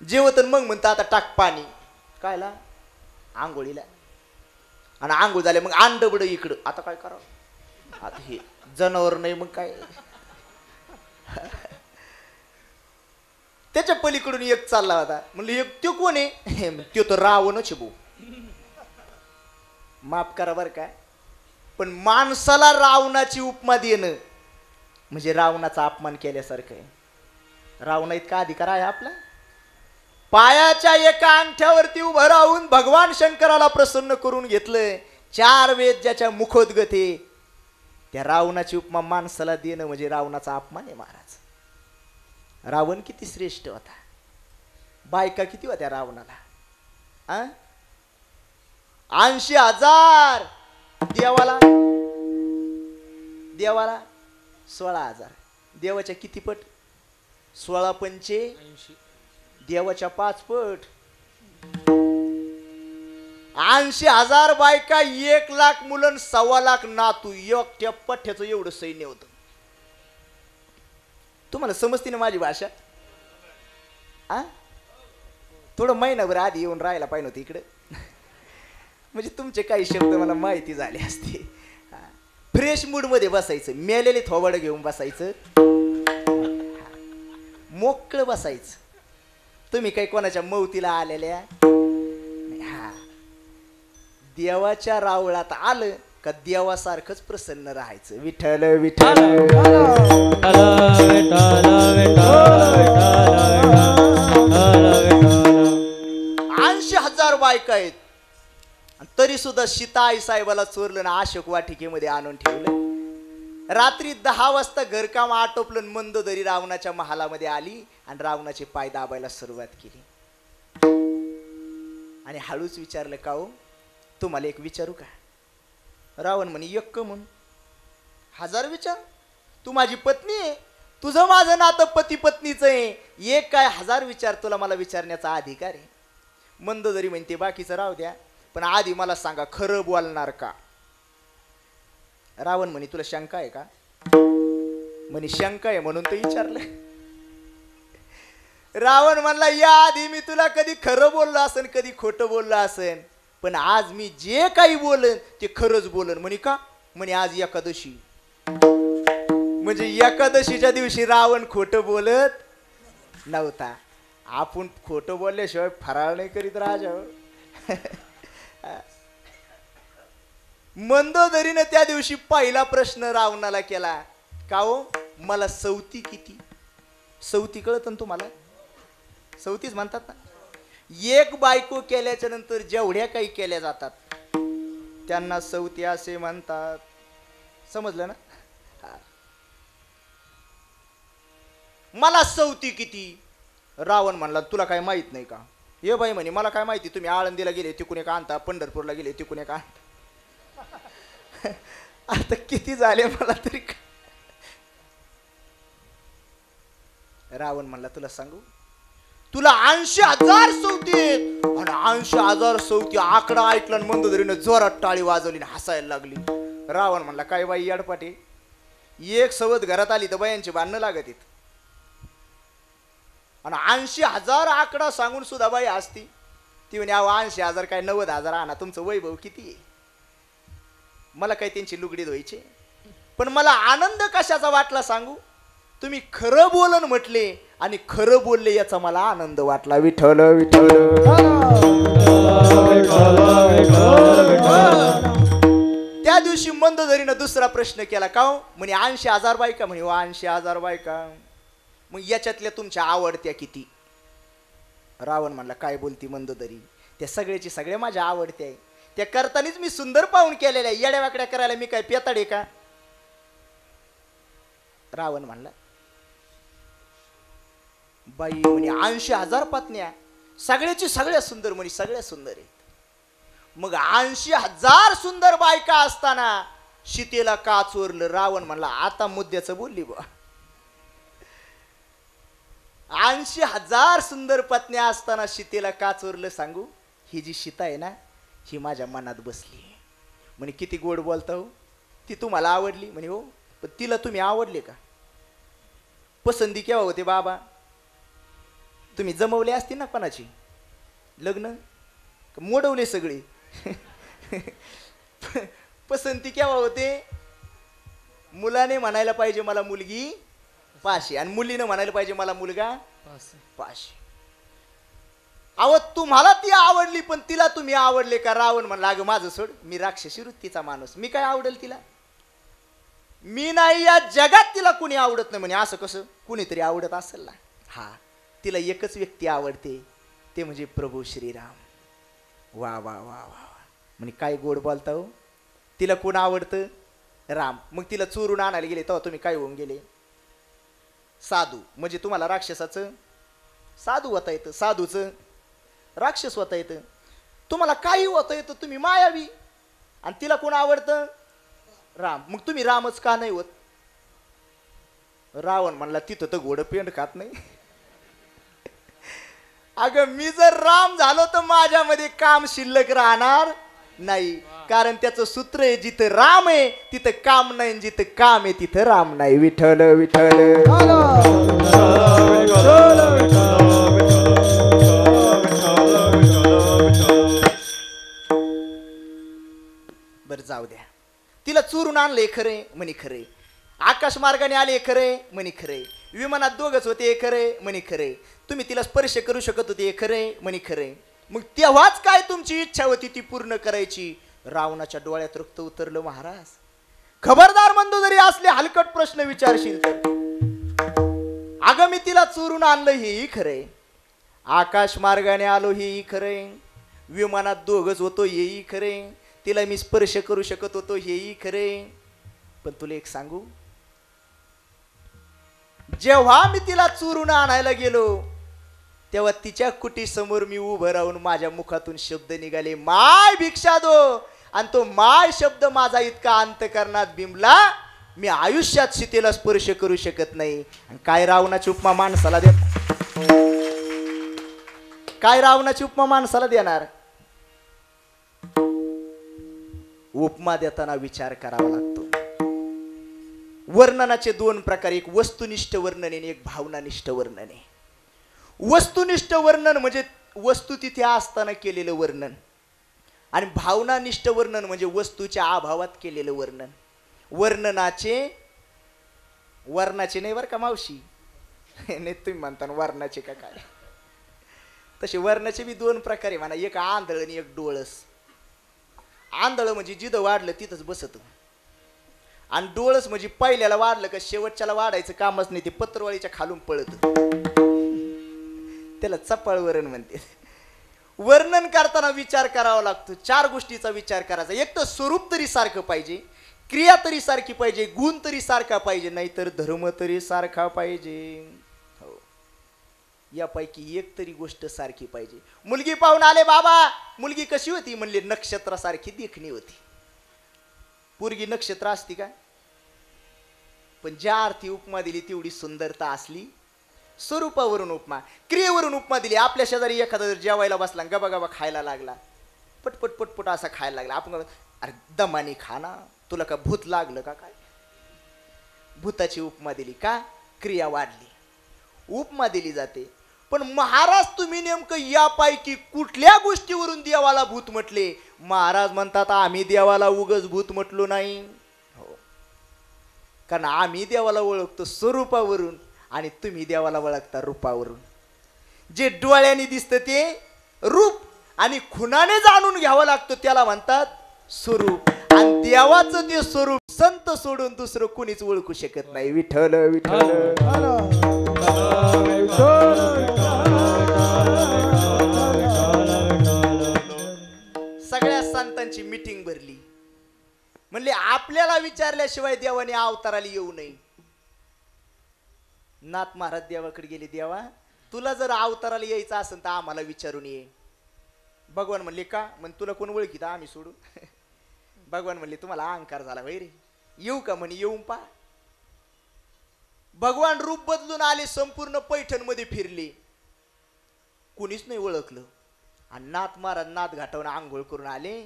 जेवत मग म्हणतं आता टाक पाणी कायला आंघोळीला. आणि आंघोळ झाले मग अंडबड इकडं. आता काय करावं? आता हे जनावर नाही मग काय? त्याच्या पलीकडून एक चालला होता. म्हणलं एक तो कोण आहे? तो तर रावणच भाऊ. माफ करा बरं का, पण माणसाला रावणाची उपमा देणं म्हणजे रावणाचा अपमान केल्यासारखं आहे. रावणा इतका अधिकार आहे आपला? पायाच्या एका अंगठ्यावरती उभं राहून भगवान शंकराला प्रसन्न करून घेतलंय. 4 वेद ज्याच्या मुखोद्गत आहे, त्या रावणाची उपमा माणसाला देणं म्हणजे रावणाचा अपमान आहे महाराज. रावण किती श्रेष्ठ होता, बायका किती होत्या रावणाला? 80,000. देवाला 16,000. देवाच्या किती पट? 16 पंचे 80. देवाच्या 5 पट. 80,000 बायका, 1,00,000 मुलं, 1,25,000 नातू, एकट्या पठ्याचं एवढं सैन्य होतं. तुम्हाला समजते ना माझी भाषा? थोडं महिनाभर आधी येऊन राहायला पाहिजे होतं इकडे, म्हणजे तुमचे काही शब्द मला माहिती झाले असते. फ्रेश मूड मध्ये बसायचं, मेलेले थोबाड घेऊन बसायचं, मोकळं बसायचं. तुम्ही काही कोणाच्या मौतीला आलेल्या? देवाच्या रावळात आलं का देवासारखंच प्रसन्न राहायचं. विठ्ठल विठ्ठल 80,000 बायका आहेत, तरी सुद्धा सीता आई साहेबाला चोरलं ना अशोक वाटिकेमध्ये आणून ठेवलं. रात्री 10 वाजता घरकाम आटोपलं, मंदोदरी रावणाच्या महालामध्ये आली आणि रावणाचे पाय दाबायला सुरुवात केली. आणि हळूच विचारलं, का हो तुम्हाला एक विचारू का? रावण म्हणे, एक म्हणून 1000 विचार. तू माझी पत्नी आहे, तुझं माझं नातं पती पत्नीचं आहे, एक काय 1000 विचार, तुला मला विचारण्याचा अधिकार आहे. मंदोदरी म्हणते, बाकीचं राहू द्या, पण आधी मला सांगा खरं बोलणार का? रावण म्हणे, तुला शंका आहे का? म्हणे, शंका आहे म्हणून तर विचारलं. रावण म्हणला, या आधी मी तुला कधी खरं बोललो असेल कधी खोटं बोललो असेल, पण आज मी जे काही बोलन ते खरंच बोलन. म्हणे का? म्हणे आज एकादशी. म्हणजे एकादशीच्या दिवशी रावण खोटं बोलत नव्हता. आपण खोटं बोलल्याशिवाय फराळ नाही करीत राजा. मंदोदरीने त्या दिवशी पहिला प्रश्न रावणाला केला, का हो मला सवती किती? सवती कळत ना तुम्हाला? सवतीच म्हणतात ना. एक बायको केल्याच्या नंतर जेवढ्या काही केल्या जातात त्यांना सवती असे म्हणतात. समजलं ना? मला सवती किती? रावण म्हणला, तुला काय माहित नाही का? ये बाई म्हणे, मला काय माहिती, तुम्ही आळंदीला गेले तिकून एक आणता, पंढरपूरला गेले तिकून एक आणता. आता किती झाले मला तरी रावण म्हणला तुला सांगू, तुला 80,000 सौती आहेत. आणि 80,000 सौती आकडा ऐकला आणि मंदोदरीनं जोरात टाळी वाजवली आणि हसायला लागली. रावण म्हणला काय बाई याडपाटे, एक सवत घरात आली तर बायांची भांडणं लागत येत. आणि 80,000 आकडा सांगून सुद्धा बाई असती. ती म्हणे 80,000 काय 90,000 आणा, तुमचं वैभव किती आहे. मला काय त्यांची लुगडी धुवायची, पण मला आनंद कशाचा वाटला सांगू, तुम्ही खरं बोलन म्हटले आणि खरं बोलले याचा मला आनंद वाटला. विठ्ठल विठ्ठल. त्या दिवशी मंदोदरीनं दुसरा प्रश्न केला, का हो म्हणे 80,000 बायका, म्हणे 80,000 बायका, मग याच्यातल्या तुमच्या आवडत्या किती. रावण म्हणला काय बोलती मंदोदरी, त्या सगळ्याची सगळ्या माझ्या आवडत्या आहे. त्या करतानीच मी सुंदर पाहून केलेल्या, येड्या वाकड्या करायला मी काय पेताडे का. रावण म्हणला बाई म्हणे 80,000 पत्न्या, सगळ्याची सगळ्या सुंदर, म्हणे सगळ्या सुंदर आहेत. मग 80,000 सुंदर बायका असताना सीतेला का चोरलं. रावण म्हणला आता मुद्द्याचं बोलली बा. 80,000 सुंदर पत्न्या असताना सीतेला का चोरलं सांगू, ही जी सीता आहे ना ही माझ्या मनात बसली. म्हणे किती गोड बोलता हो, ती तुम्हाला आवडली. म्हणे हो, पण तिला तुम्ही आवडले का. पसंती केव्हा होते बाबा, तुम्ही जमवले असतील ना कोणाची लग्न, मोडवले सगळे. पसंती केव्हा होते, मुलाने म्हणायला पाहिजे मला मुलगी पाशी, आणि मुलीनं म्हणायला पाहिजे मला मुलगा पाशी. अहो तुम्हाला ती आवडली पण तिला तुम्ही आवडले का. रावण म्हणला अगं माझं सोड, मी राक्षसी वृत्तीचा माणूस, मी काय आवडेल तिला, मी नाही या जगात तिला कुणी आवडत नाही. म्हणे असं कसं, कुणीतरी आवडत असेल ना. हा, तिला एकच व्यक्ती आवडते, ते म्हणजे प्रभू श्रीराम. वा वा वा वा वा. म्हणे काय गोड बोलता हो, तिला कोण आवडतं, राम. मग तिला चोरून आणायला गेले तेव्हा तुम्ही काय होऊन गेले, साधू. म्हणजे तुम्हाला राक्षसाचं साधू होता येतं, साधूचं राक्षस होता येतं. तुम्हाला काही होता येतं, तुम्ही मायावी. आणि तिला कोण आवडतं, राम. मग तुम्ही रामच का नाही होत. रावण म्हणला तिथं तर घोडं पेंड खात नाही. अगं मी जर राम झालो तर माझ्यामध्ये काम शिल्लक राहणार नाही. कारण त्याचं सूत्र आहे, जिथं राम आहे तिथं काम नाही, जिथं काम आहे तिथं राम नाही. विठ्ठल विठ्ठल. बरं जाऊ द्या, तिला चोरून आणले खरे, म्हणे खरे. आकाश मार्गाने आले खरे, म्हणे खरे. विमानात दोघच होते खरे, म्हणे खरे. तुम्ही तिला स्पर्श करू शकत होते खरे, म्हणे खरे. मग तेव्हाच काय तुमची इच्छा होती ती पूर्ण करायची. रावणाच्या डोळ्यात रक्त उतरलं. महाराज खबरदार मंदोदरी असले हलकट प्रश्न विचारशील तर. अगं मी तिला चोरून आणलं हेही खरे, आकाश मार्गाने आलो हेही खरे, विमानात दोघच होतो हेही खरे, तिला मी स्पर्श करू शकत होतो हेही खरे. पण तुला एक सांगू, जेव्हा मी तिला चोरून आणायला गेलो तेव्हा तिच्या कुटी समोर मी उभं राहून माझ्या मुखातून शब्द निघाले, माय भिक्षा दो. आणि तो माय शब्द माझा इतका अंतकरणात बिंबला, मी आयुष्यात सीतेला स्पर्श करू शकत नाही. आणि काय रावणाची उपमा माणसाला दे, काय रावणाची उपमा माणसाला देणार. उपमा देताना विचार करावा लागतो. वर्णनाचे दोन प्रकार, एक वस्तुनिष्ठ वर्णन आणि एक भावनानिष्ठ वर्णन आहे. वस्तुनिष्ठ वर्णन म्हणजे वस्तू तिथे असताना केलेलं वर्णन, आणि भावनानिष्ठ वर्णन म्हणजे वस्तूच्या अभावात केलेलं वर्णन. वर्णनाचे वर्णाचे नाही बरं का मावशी, नाही तुम्ही म्हणता वर्णाचे का काय, तसे वर्णाचे बी दोन प्रकार आहे म्हणा. एक आंधळ आणि एक डोळस. आंधळ म्हणजे जिथं वाढलं तिथंच बसत, आणि डोळस म्हणजे पहिल्याला वाढलं का शेवटच्याला वाढायचं कामच नाही, ते पत्रवाळीच्या खालून पळत, त्याला चपळ वर्ण म्हणते. वर्णन करताना विचार करावा लागतो. चार गोष्टीचा विचार करायचा. एक तर स्वरूप तरी सारखं पाहिजे, क्रिया तरी सारखी पाहिजे, गुण तरी सारखा पाहिजे, नाहीतर धर्म तरी सारखा पाहिजे. हो, यापैकी एक तरी गोष्ट सारखी पाहिजे. मुलगी पाहून आले, बाबा मुलगी कशी होती, म्हणले नक्षत्रासारखी देखणी होती. पोरगी नक्षत्र असती का? पण ज्या अर्थी उपमा दिली तेवढी सुंदरता असली. स्वरूपावरून उपमा, क्रियेवरून उपमा दिली. आपल्या शेजारी एखादा जर जेवायला बसला, गबा गबा खायला लागला, पटपट पटपट असा खायला लागला, आपण अरे दमानी खा ना, तुला का भूत लागलं का काय? भूताची उपमा दिली का? क्रिया वाढली, उपमा दिली जाते. पण महाराज तुम्ही नेमकं यापैकी कुठल्या गोष्टीवरून देवाला भूत म्हटले? महाराज म्हणतात आम्ही देवाला उगच भूत म्हटलो नाही. हो, कारण आम्ही देवाला ओळखतो स्वरूपावरून आणि तुम्ही देवाला ओळखता रूपावरून. जे डोळ्याने दिसतं ते रूप आणि खुनाने जाणून घ्यावं लागतं त्याला म्हणतात स्वरूप. आणि देवाचं ते स्वरूप संत सोडून दुसरं कुणीच ओळखू शकत नाही. विठ्ठल विठ्ठल. सगळ्या संतांची मीटिंग भरली. म्हणले आपल्याला विचारल्याशिवाय देवाने अवताराला येऊ नये. नाथ महाराज देवाकडे गेले, देवा तुला जर अवताराला यायचं असेल तर आम्हाला विचारून ये. भगवान म्हणले का? म्हण तुला कोण ओळखीत आम्ही सोडू? भगवान म्हणले तुम्हाला अहंकार झाला वैरे, येऊ का? म्हणे येऊन पा. भगवान रूप बदलून आले, संपूर्ण पैठण मध्ये फिरले, कुणीच नाही ओळखलं. आणि नाथ महाराज नाथ घाटावून आंघोळ करून आले.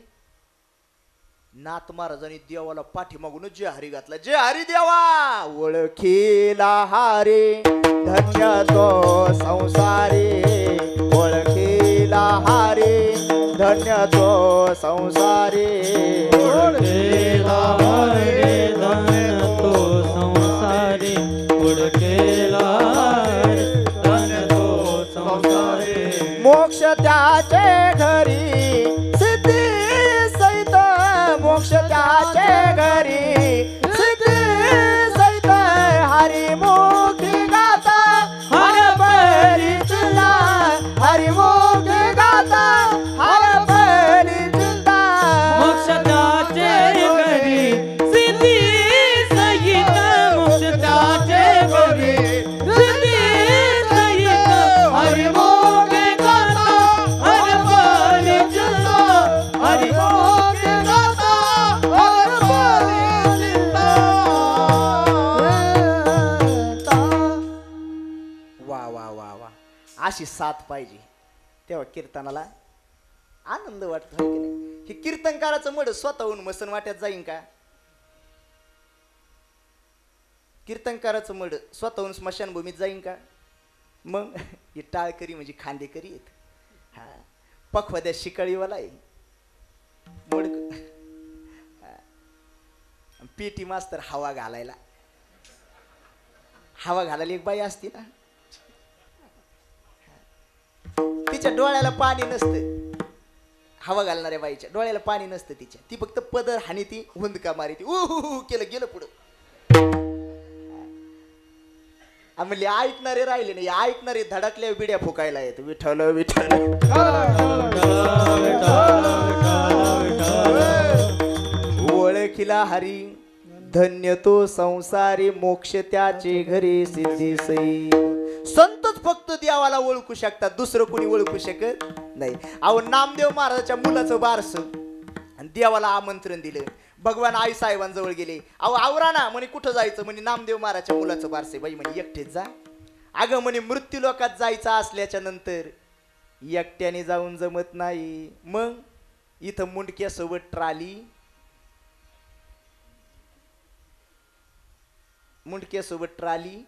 नाथ महाराजांनी देवाला पाठीमागूनच जय हरी घातला. जय हरी देवा ओळखीला हारे धन्य तो संसारी, ओळखीला हारे धन्य तो संसारी, ओळखेला हरे धन्य तो संसारी, ओळखेला हरे धन्य तो संसारी. मोक्ष त्याचे घरी सिद्धी सहित, मोक्ष त्याचे घरी सिद्धी सहित, हरिमुखी गाता हर परिचिता, हरिमुखी गाता हर परिचिता. मोक्ष त्याचे घरी सिद्धी सहित, मोक्ष त्याचे घरी सिद्धी सहित, हरिमुखे गाता हर परिचिता, हरिमुखे गाता हर परिचिता. वा वा वा वा, अशी साथ पाहिजे तेव्हा कीर्तनाला आनंद वाटतो, है की नाही? हे कीर्तनकाराचं मड स्वतःहून मसन वाट्यात जाईन का? कीर्तनकाराचं मड स्वतःहून स्मशानभूमीत जाईन का? मग हे टाळकरी म्हणजे खांदेकरी आहेत. हा, पखवाद्या शिकाळीवाला आहे मड. पेटी मास्तर हवा घालायला, हवा घालायला एक बाई असती ना, तिच्या डोळ्याला पाणी नसतं. हवा घालणाऱ्या बाईच्या डोळ्याला पाणी नसतं तिच्या, ती फक्त पदर हानी ती हुंदका मारी ती केलं गेलं पुढं. म्हणले ऐकणारे राहिले नाही, ऐकणारे धडकल्या बिड्या फुकायला येत. विठ्ठल विठ्ठल ओळखीला हरी धन्य तो संसारी, मोक्ष त्याचे घरी सिद्धी सई. संतच फक्त देवाला ओळखू शकतात, दुसरं कोणी ओळखू शकत नाही. अहो नामदेव महाराजाच्या मुलाचं बारस आणि देवाला आमंत्रण दिलं. भगवान आई साहेबांजवळ गेले. अहो आवरा ना, म्हणे कुठं जायचं? म्हणे नामदेव महाराजच्या मुलाचं बारसे. बाई म्हणे एकटेच जा. अगं म्हणे मृत्यू लोकात जायचं असल्याच्या नंतर एकट्याने जाऊन जमत नाही. मग इथं मुंडक्यासोबत ट्राली, मुंडक्यासोबत ट्राली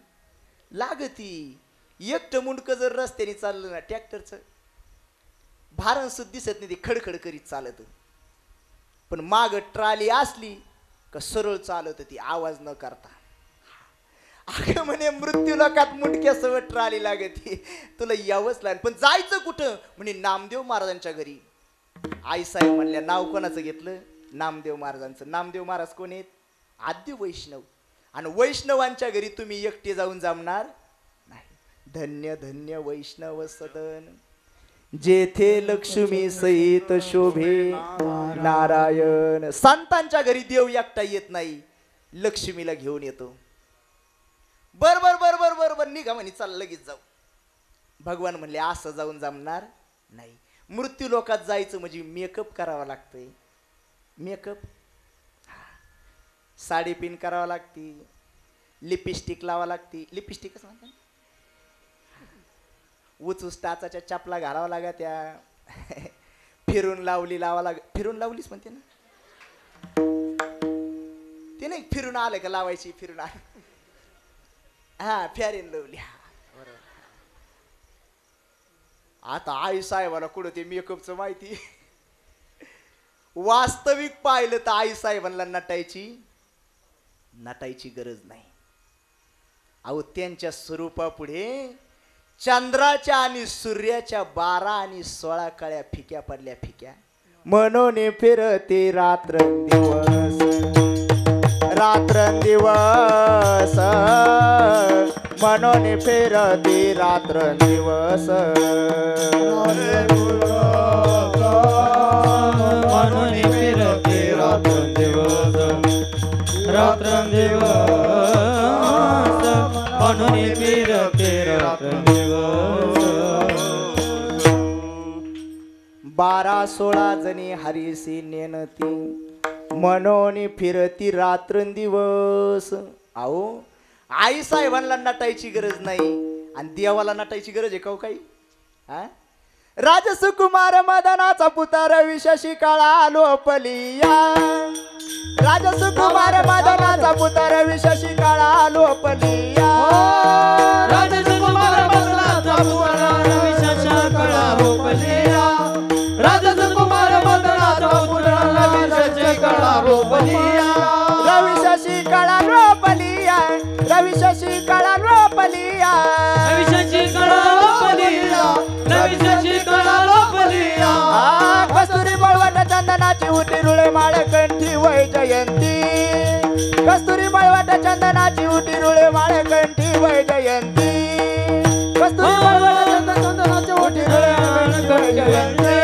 लागती. एकटं मुंडकं जर रस्त्याने चाललं ना, ट्रॅक्टरचं भारण सुद्धा दिसत नाही, ते खडखड करीत चालत. पण माग ट्राली असली का सरळ चालत ती आवाज न करता. अगं म्हणे मृत्यू लोकात मुंडक्यासोबत ट्राली लागती, तुला यावंच लागेल. पण जायचं कुठं? म्हणे नामदेव महाराजांच्या घरी. आई साहेब म्हणल्या नाव कोणाचं घेतलं? नामदेव महाराजांचं. नामदेव महाराज कोण आहेत? आद्य वैष्णव. आणि वैष्णवांच्या घरी तुम्ही एकटे जाऊन जमणार नाही. धन्य धन्य वैष्णव सदन, जेथे लक्ष्मी सहित शोभे नारायण. संतांच्या घरी देव एकटा येत नाही, लक्ष्मीला घेऊन येतो. बर बर बर बर बर बर निघा म्हणे, चाल लगेच जाऊ. भगवान म्हणले असं जाऊन जमणार नाही. मृत्यू लोकात जायचं म्हणजे मेकअप करावा लागतोय. मेकअप साडी पिन करावं लागती, लिपस्टिक लावा लागती, लिपस्टिकच म्हणतात ना? उचूस टाचाच्या चपला घालावं लागा त्या फिरून लावली लावा लाग, फिरून लावलीच म्हणते ना ते, नाही फिरून आलं का लावायची, फिरून आलं, हा फेअर लावली. आता आई साहेबाला कुठं ते मेकअपचं माहिती, वास्तविक पाहिलं तर आई साहेबांना नटायची गरज नाही. अहो त्यांच्या स्वरूपापुढे चंद्राच्या आणि सूर्याच्या 12 आणि 16 कळ्या फिक्या पडल्या फिक्या. म्हणून फिरते रात्रंदिवस रात्रंदिवस, म्हणून फिरते रात्रंदिवस. म्हणून फिरते रात्रंदिवस रात्रंदिवस, म्हणून फिरते रात्रंदिवस. 12-16 जणी हरीसी नेनती, म्हणून फिरती रात्रंदिवस. अहो आई साहेबांना नटायची गरज नाही आणि देवाला नटायची गरज आहे का हो काही? हा, राजसुकुमार मदनाचा पुत्र विशेषी काळा लोपलिया, राजसुकुमार मदनाचा पुत्र विशेषी काळा लोपलिया, राजकुमार मदनाचा पुत्र विशेष काळा लोपलिया, राजकुमार मदनाचा पुत्र विशेष काळा लोपलिया, रविशशी काळा लोपलिया, रविशशी काळा लोपलिया, विशेष काळा लोपलिया, विशेष काळा लोपलिया. कस्तुरी बळवट चंदनाची उटी रुळे माळ कंठी वै जयंती, कस्तुरी बळवट चंदनाची उटी रुळे माळ कंठी वै जयंती, कस्तुरी बळवट चंदनाची उटी रुळे माळ कंठी जयंती,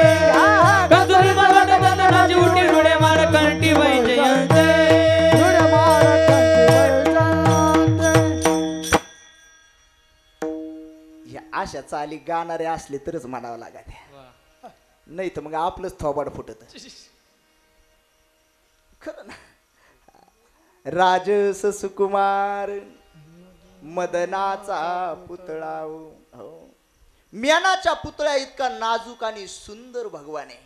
कस्तुरी बळवट चंदनाची उटी रुळे माळ कंठी वै जयंती. अशा चाली गाणारे असले तरच म्हणावं लागत, नाही तर मग आपलंच थोबाड फुटत. खरं ना. राजस सुकुमार मदनाचा पुतळा, हो म्यानाच्या पुतळ्या इतका नाजूक आणि सुंदर भगवान आहे,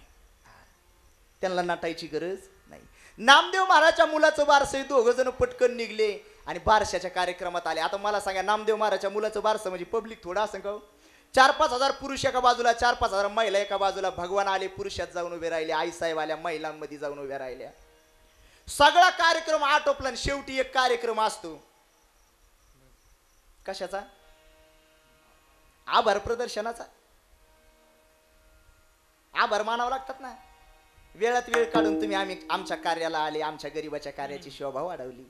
त्यांना नटायची गरज नाही. नामदेव महाराजच्या मुलाचं बारसं, 2 जण पटकन निघले आणि बारशाच्या कार्यक्रमात आले. आता मला सांगा, नामदेव महाराजच्या मुलाचं बारसं म्हणजे पब्लिक थोडं असं का? 4-5 हजार पुरुष एका बाजूला, 4-5 हजार महिला एका बाजूला. भगवान आले, पुरुषात जाऊन उभे राहिले, आई साहेब आल्या, महिलांमध्ये जाऊन उभ्या राहिल्या. सगळा कार्यक्रम आटोपला आणि शेवटी एक कार्यक्रम असतो. कशाचा? आभार प्रदर्शनाचा. आभार मानावं लागतात ना. वेळात वेळ काढून तुम्ही आमच्या कार्याला आले, आमच्या गरीबाच्या कार्याची शोभा वाढवली,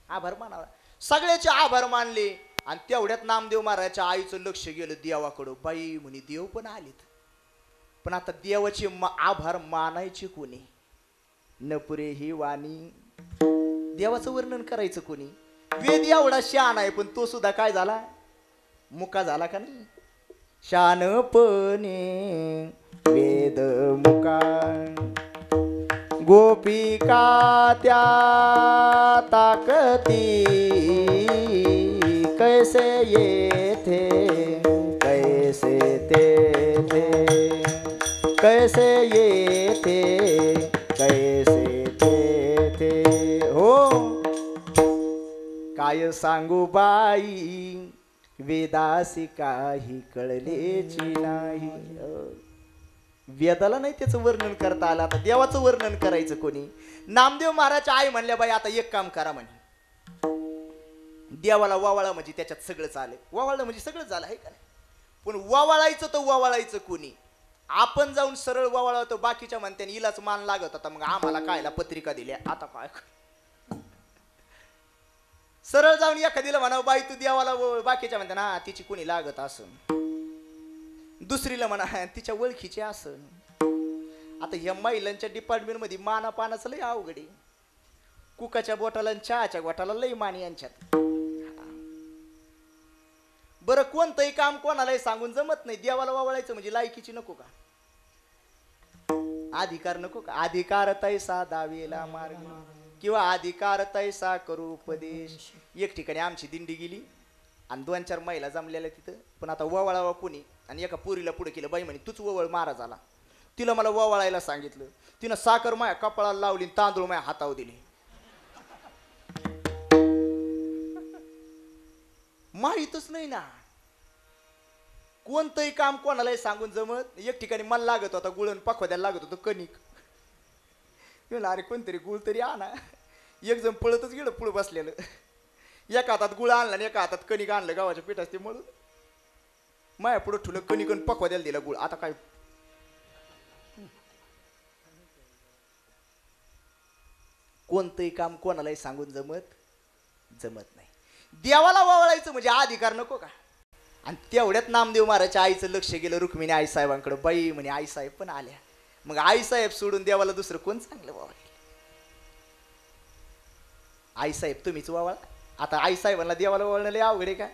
आभार मानावा. सगळ्याचे आभार मानले आणि तेवढ्यात नामदेव महाराजच्या आईचं लक्ष गेलं देवाकडं. बाई म्हणे देव पण आलेत, पण आता देवाचे आभार मानायचे कोणी? न पुरे ही वाणी, देवाचं वर्णन करायचं कोणी? वेद एवढा शान आहे पण तो सुद्धा काय झाला? मुका झाला का नाही? शानपणे वेद मुका, गोपिका त्या ताकती कैसे येथे कैसे तेथे, कैसे येथे कैसे तेथे. हो काय सांगू बाई, वेदासी काही कळलेची नाही. वेदाला नाही त्याचं वर्णन करता आलं, आता देवाचं वर्णन करायचं कोणी? नामदेव महाराजच्या आई म्हणल्या, बाई आता एक काम करा म्हणे, देवाला वावळा म्हणजे त्याच्यात सगळं चालेल. वावळलं म्हणजे सगळं झालं आहे का नाही? पण वावळायचं तर वावळायचं कोणी? आपण जाऊन सरळ वावळतो, बाकीच्या म्हणते हिलाच मान लागत होता, मग आम्हाला कायला पत्रिका दिल्या. आता काय सरळ जाऊन एखादीला म्हणावं बाई तू देवाला, बाकीच्या म्हणते ना तिची कोणी लागत असन, दुसरीला म्हणा तिच्या ओळखीचे असन. आता ह्या महिलांच्या डिपार्टमेंट मध्ये माना पानाचं लय अवघड आहे. कुकाच्या बोटाला आणि चहाच्या बोटाला लय मान यांच्यात. बरं कोणतंही काम कोणालाही सांगून जमत नाही. देवाला वावळायचं म्हणजे लायकीची नको का? अधिकार नको का? अधिकार तैसा दावेला मार्ग, किंवा अधिकार तैसा करू उपदेश. एक ठिकाणी आमची दिंडी गेली आणि 2-4 महिला जमलेल्या तिथं. पण आता ववाळावा कोणी आणि एका पुरीला पुढे केलं. बाई म्हणे तूच ववळ महाराजाला. तिला मला ववाळायला सांगितलं. तिनं साखर माया कपाळाला लावली, तांदूळ माया हातावर दिली. माहीतच नाही ना कोणतंही काम कोणालाही सांगून जमत. एक ठिकाणी मला लागत होता गुळण पाखवाद्याला लागत होतं कणिक. म्हणलं अरे कोणतरी गुळ तरी आणा. एक जण पळतच गेलं पुढं बसलेलं. एका हातात गुळ आणला आणि एका हातात कणिक आणलं गावाच्या पिठाच ते मळून. माया पुढं ठुलं कणिक आणि पखवाद्याला दिला गुळ. आता काय कोणतंही काम कोणालाही सांगून जमत नाही. देवाला वावळायचं म्हणजे अधिकार नको का. आणि तेवढ्यात नामदेव महाराजच्या आईचं लक्ष गेलं रुक्मिणी आईसाहेबांकडे. बाई म्हणे आईसाहेब पण आल्या. मग आईसाहेब सोडून देवाला दुसरं कोण चांगलं वावळेल. आईसाहेब तुम्हीच वावळा. आता आईसाहेबांना देवाला वावळणं लय अवघड आहे का.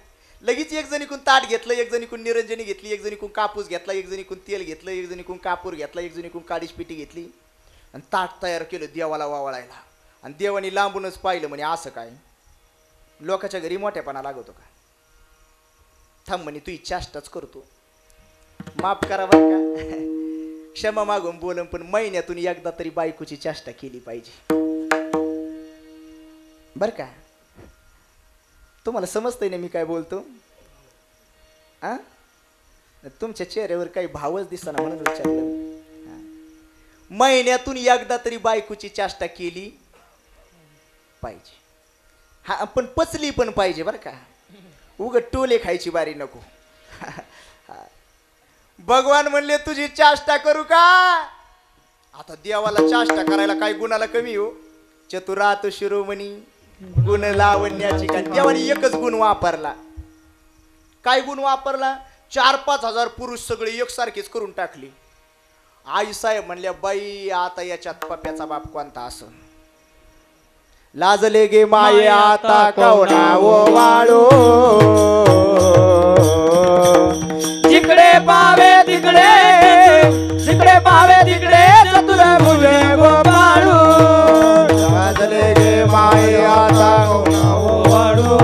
लगेच एक जणीकून ताट घेतलं, एक जणीकून निरंजनी घेतली, एक जणीकून कापूस घेतला, एक जणीकून तेल घेतलं, एक जणीकून कापूर घेतला, एक जणीकून काडीच पिठी घेतली आणि ताट तयार केलं देवाला वावळायला. आणि देवानी लांबूनच पाहिलं म्हणे असं काय लोकांच्या घरी मोठ्यापणा लागतो का. थांब म्हणे तू चेष्टाच करतो, माफ करा बरं का. क्षमा मागून बोलून पण महिन्यातून एकदा तरी बायकोची चेष्टा केली पाहिजे बर का. तुम्हाला समजतंय ना मी काय बोलतो. आ तुमच्या चेहऱ्यावर काही भावच दिसना म्हणून विचारलं. महिन्यातून एकदा तरी बायकोची चेष्टा केली पाहिजे. हा पण पचली पण पाहिजे बरं का. उगत टोले खायची बारी नको. भगवान म्हणले तुझी चेष्टा करू का. आता देवाला चेष्टा करायला काय गुणाला कमी हो. चतुरात शिरोमणी गुण लावण्याची का. देवाने एकच गुण वापरला. काय गुण वापरला. 4-5 हजार पुरुष सगळे एकसारखेच करून टाकले. आई साहेब म्हणल्या बाई आता याच्यात पप्याचा बाप कोणता असं. लाजले गे माये आता कवना वाळो. जिकडे पावे तिकडे, जिकडे पावे तिकडे चतुर्भुज गोपाळू. लाजले गे माये आता कवना वाळो.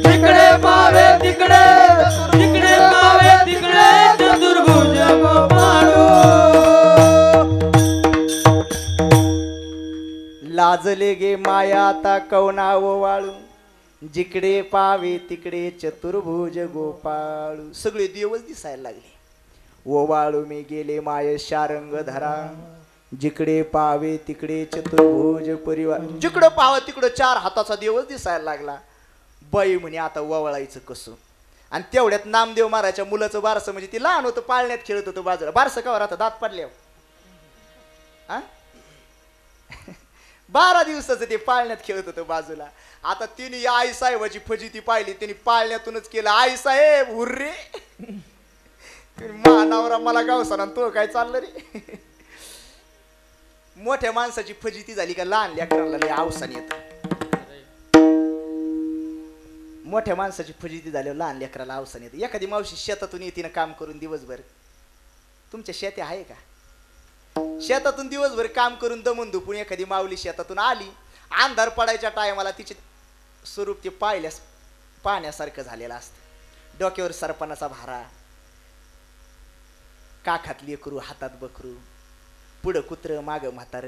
जिकडे पावे तिकडे, जिकडे पावे तिकडे चतुर्भुज गोपाळू. लाजले गे माया आता कवना वाळू. जिकडे पावे तिकडे चतुर्भुज गोपाळू. सगळे देवच दिसायला लागले. ओवाळू मी गेले माय शारंग धरा. जिकडे पावे तिकडे चतुर्भुज परिवार. जिकडे पावे तिकडे 4 हाताचा देवच दिसायला लागला. बाई म्हणे आता ओवाळायचं कसं. आणि तेवढ्यात नामदेव महाराजच्या मुलाचं बारसं म्हणजे ती लहान होतं पाळण्यात खेळत होतं बाजूला. बारसं का आता दात पडले. 12 दिवसाचं ते पाळण्यात खेळत होतं बाजूला. आता तिने आई साहेबाची फजिती पाहिली. तिने पाळण्यातूनच केलं आई साहेब हुर्रे. महानवरा मला गावसाना तो काय चाललं रे. मोठ्या माणसाची फजिती झाली का लहान लेकराला लय अवसान येतं. मोठ्या माणसाची फजिती झाल्यावर लहान लेकराला अवसान येतं. एखादी मावशी शेतातून येते ना काम करून दिवसभर. तुमच्या शेती आहे का. शेतातून दिवसभर काम करून दमून दुपून एखादी माऊली शेतातून आली. अंधार पडायच्या टायमाला तिचे स्वरूप ते पाहण्यासारखं झालेलं असतं. डोक्यावर सरपणाचा भारा, काखात लेकरू, हातात बकरू, पुढं कुत्र, माग म्हातार.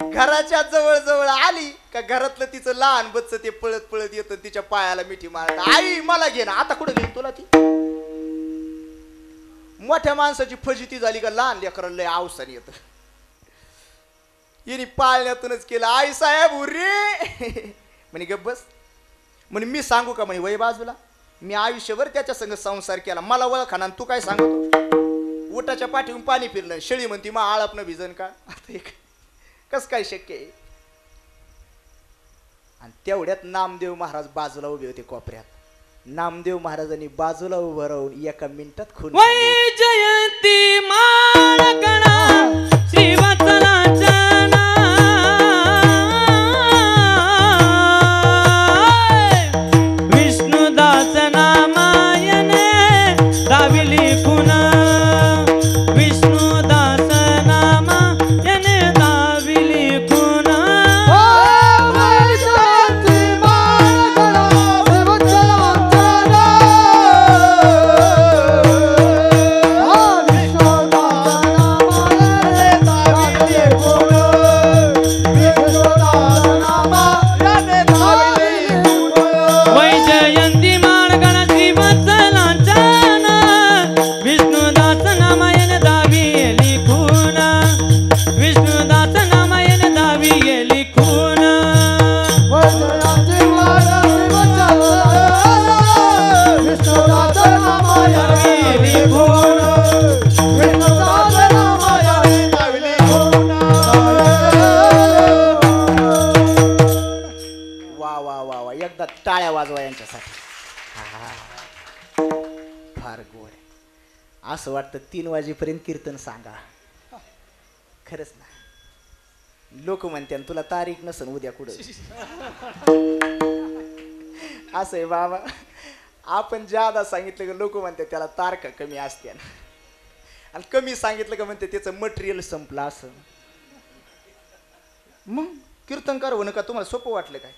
घराच्या जवळ जवळ आली का घरातलं तिचं लहान बच्च ते पळत पळत येतं तिच्या पायाला मिठी मारत. आई मला घे ना. आता कुठं घेईन तुला ती. मोठ्या माणसाची फजिती झाली का लहान लेकराला लय अवसान येतं. हिने पाळण्यातूनच केलं आई साहेब हुर्रे. म्हणे गप बस. म्हणे मी सांगू का. म्हणे वय बाजूला. मी आयुष्यभर त्याच्या संग संसार केला. मला ओळखा तू काय सांगतो. उठाच्या पाठीहून पाणी फिरलं. शेळी म्हणती मा आळापनं भिजन का. आता कस काय शक्य आहे. आणि तेवढ्यात नामदेव महाराज बाजूला उभे होते कोपऱ्यात. नामदेव महाराजांनी बाजूला उभं राहून एका मिनिटात खून. जयंती माळकणा श्रीवत्सलाचा विष्णुदास नामायने दाविली पुन्हा. विष्णुदास वाजवा यांच्यासाठी. हा. फार गोड. असं वाटतं 3 वाजेपर्यंत कीर्तन सांगा. खरंच ना. लोक म्हणते तुला तारीख नसन उद्या कुठं. असं आहे बाबा. आपण ज्यादा सांगितलं का लोक म्हणते त्याला तारखा कमी असत्या, आणि कमी सांगितलं का म्हणते त्याचं मटेरियल संपलं. असं मग कीर्तनकार होणं का तुम्हाला सोपं वाटलं काय?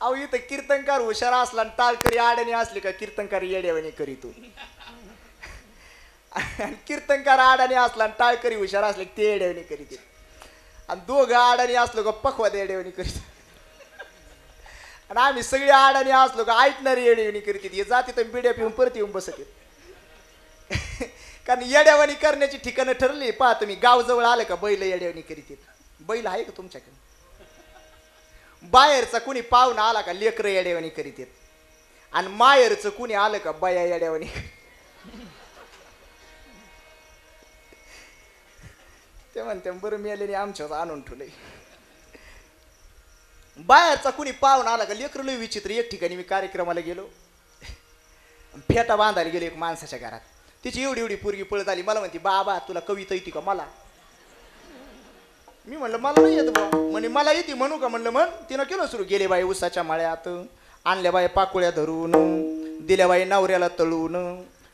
अहो इथं कीर्तनकार हुशार असला आणि टाळकरी आड्याने असले का कीर्तनकार येड्यावानी करीतो. कीर्तनकार आडाने असला आणि टाळकरी हुशार असले ते येड्यावानी करीत, आणि दोघं आडाने असलो का पखवाद येड्यावानी करीत, आणि आम्ही सगळे आडाने असलो का ऐकणारी येड्यावानी करीत. हे जाते तर बिड्या पिऊन परत येऊन बसत. कारण येड्यावानी करण्याची ठिकाणं ठरली. पहा तुम्ही गावजवळ आलं का बैल येड्यावानी करीत. बैल आहे का तुमच्याकडे? बाहेरचा कुणी पाहुणा आला का लेकरं येड्यावानी करीत येत, आणि माहेरचं कुणी आलं का बाया येड्यावानी. ते म्हणते बरं मेलेने आमच्यावर आणून ठेवलंय. बाहेरचा कुणी पाहुणा आला का लेकरं लय विचित्र. एक ठिकाणी मी कार्यक्रमाला गेलो, फेटा बांधायला गेलो एक माणसाच्या घरात. तिची एवढी एवढी पोरगी पळत आली. मला म्हणते बाबा तुला कविता येते का? मला मी म्हणलं मला नाही येत बा. म्हणे मला येते म्हणू का? म्हणलं म्हण. तिनं केलं सुरू. गेले बाई उसाच्या माळ्यात, आणल्या बाई पाकुळ्या धरून, दिल्या बाई नवऱ्याला तळून,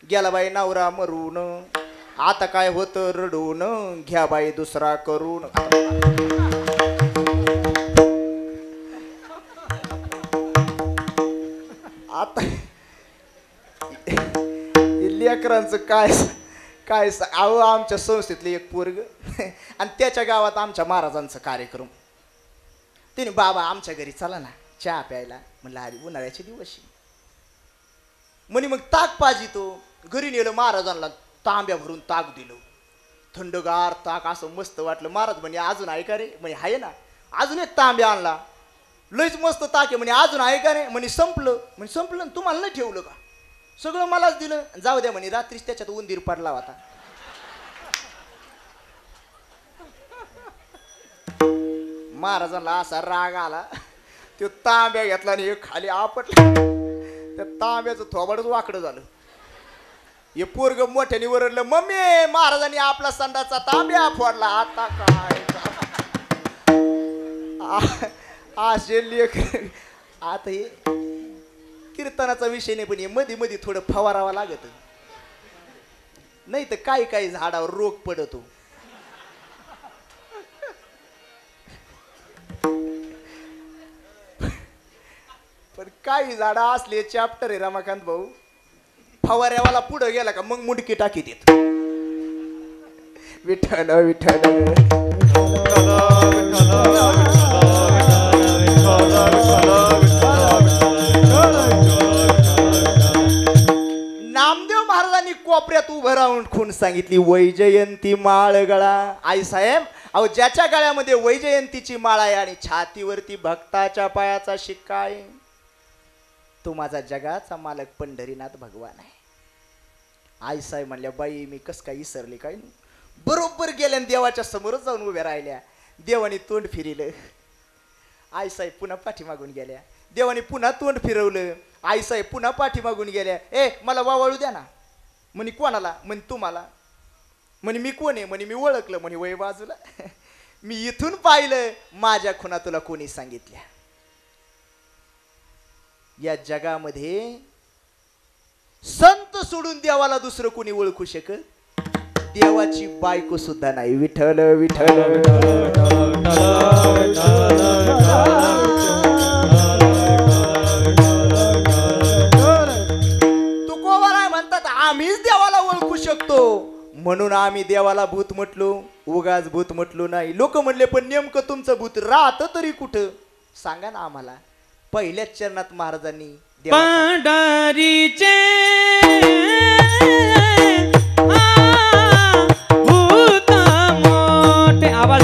गेला बाई नवरा मरून, आता काय होतं रडून, घ्या बाई दुसरा करून. आता लेकरांचं काय काय अहो आमच्या संस्थेतले एक पोरग आणि त्याच्या गावात आमच्या महाराजांचा कार्यक्रम. तिने बाबा आमच्या घरी चला ना चहा प्यायला. म्हणलं अरे उन्हाळ्याचे दिवस म्हणे मग ताक पाजितो. घरी नेलं महाराजांना, तांब्या भरून ताक दिलं. थंडगार ताक असं मस्त वाटलं. महाराज म्हणे अजून आहे का रे? म्हणे आहे ना. अजून एक तांब्या आणला. लयच मस्त ताक आहे. म्हणे अजून आहे का रे? म्हणे संपलं. म्हणे संपलं तुम्हाला नाही ठेवलं का? सगळं मलाच दिलं. जाऊ द्या म्हणे रात्रीच त्याच्यात उंदीर पडला होता. महाराजांना असा राग आला. तो तांब्या घेतला आणि एक खाली आपटला. त्या तांब्याचं थोबाडच वाकडं झालं. हे पोरग मोठ्याने वरडलं मम्मी महाराजांनी आपला संडाचा तांब्या फोडला. आता काय असे लेख. आता हे कीर्तनाचा विषय नाही, पण हे मध्ये मध्ये थोडं फवारावं लागत, नाही तर काही काही झाडावर रोग पडतो. पण काही झाडं असले चॅप्टर आहे रमाकांत भाऊ, फवाऱ्यावाला पुढं गेला का मग मुडकी टाकी देत. विठ्ठल विठ्ठल नामदेव महाराजांनी कोपऱ्यात उभं राहून खून सांगितली वैजयंती माळ गळा. आई साहेब अहो ज्याच्या गळ्यामध्ये वैजयंतीची माळ आहे आणि छातीवरती भक्ताच्या पायाचा शिक्का आहे, तो माझा जगाचा मालक पंढरीनाथ भगवान आहे. आई साहेब म्हणल्या बाई मी कस काय विसरले काय. बरोबर गेल्या देवाच्या समोरच जाऊन उभ्या राहिल्या. देवाने तोंड फिरलं. आई साहेब पुन्हा पाठीमागून गेल्या. देवाने पुन्हा तोंड फिरवलं. आई साहेब पुन्हा पाठीमागून गेल्या. ए मला वावळू द्या ना. म्हणे कोणाला? म्हणे तुम्हाला. म्हणे मी कोण आहे? म्हणे मी ओळखलं. म्हणे वय बाजूला. मी इथून पाहिलं माझ्या खुणा तुला कोणी सांगितल्या. या जगामध्ये संत सोडून देवाला दुसरं कोणी ओळखू शकत? देवाची बायको सुद्धा नाही. विठ्ठल विठ्ठल तुकोबाराय म्हणतात आम्हीच देवाला ओळखू शकतो म्हणून आम्ही देवाला भूत म्हटलो. उगाच भूत म्हटलो नाही. लोक म्हणले पण नेमकं तुमचं भूत राहतं तरी कुठं सांगा ना आम्हाला. पहिल्याच चरणात महाराजांनी पंढरीचे आवाज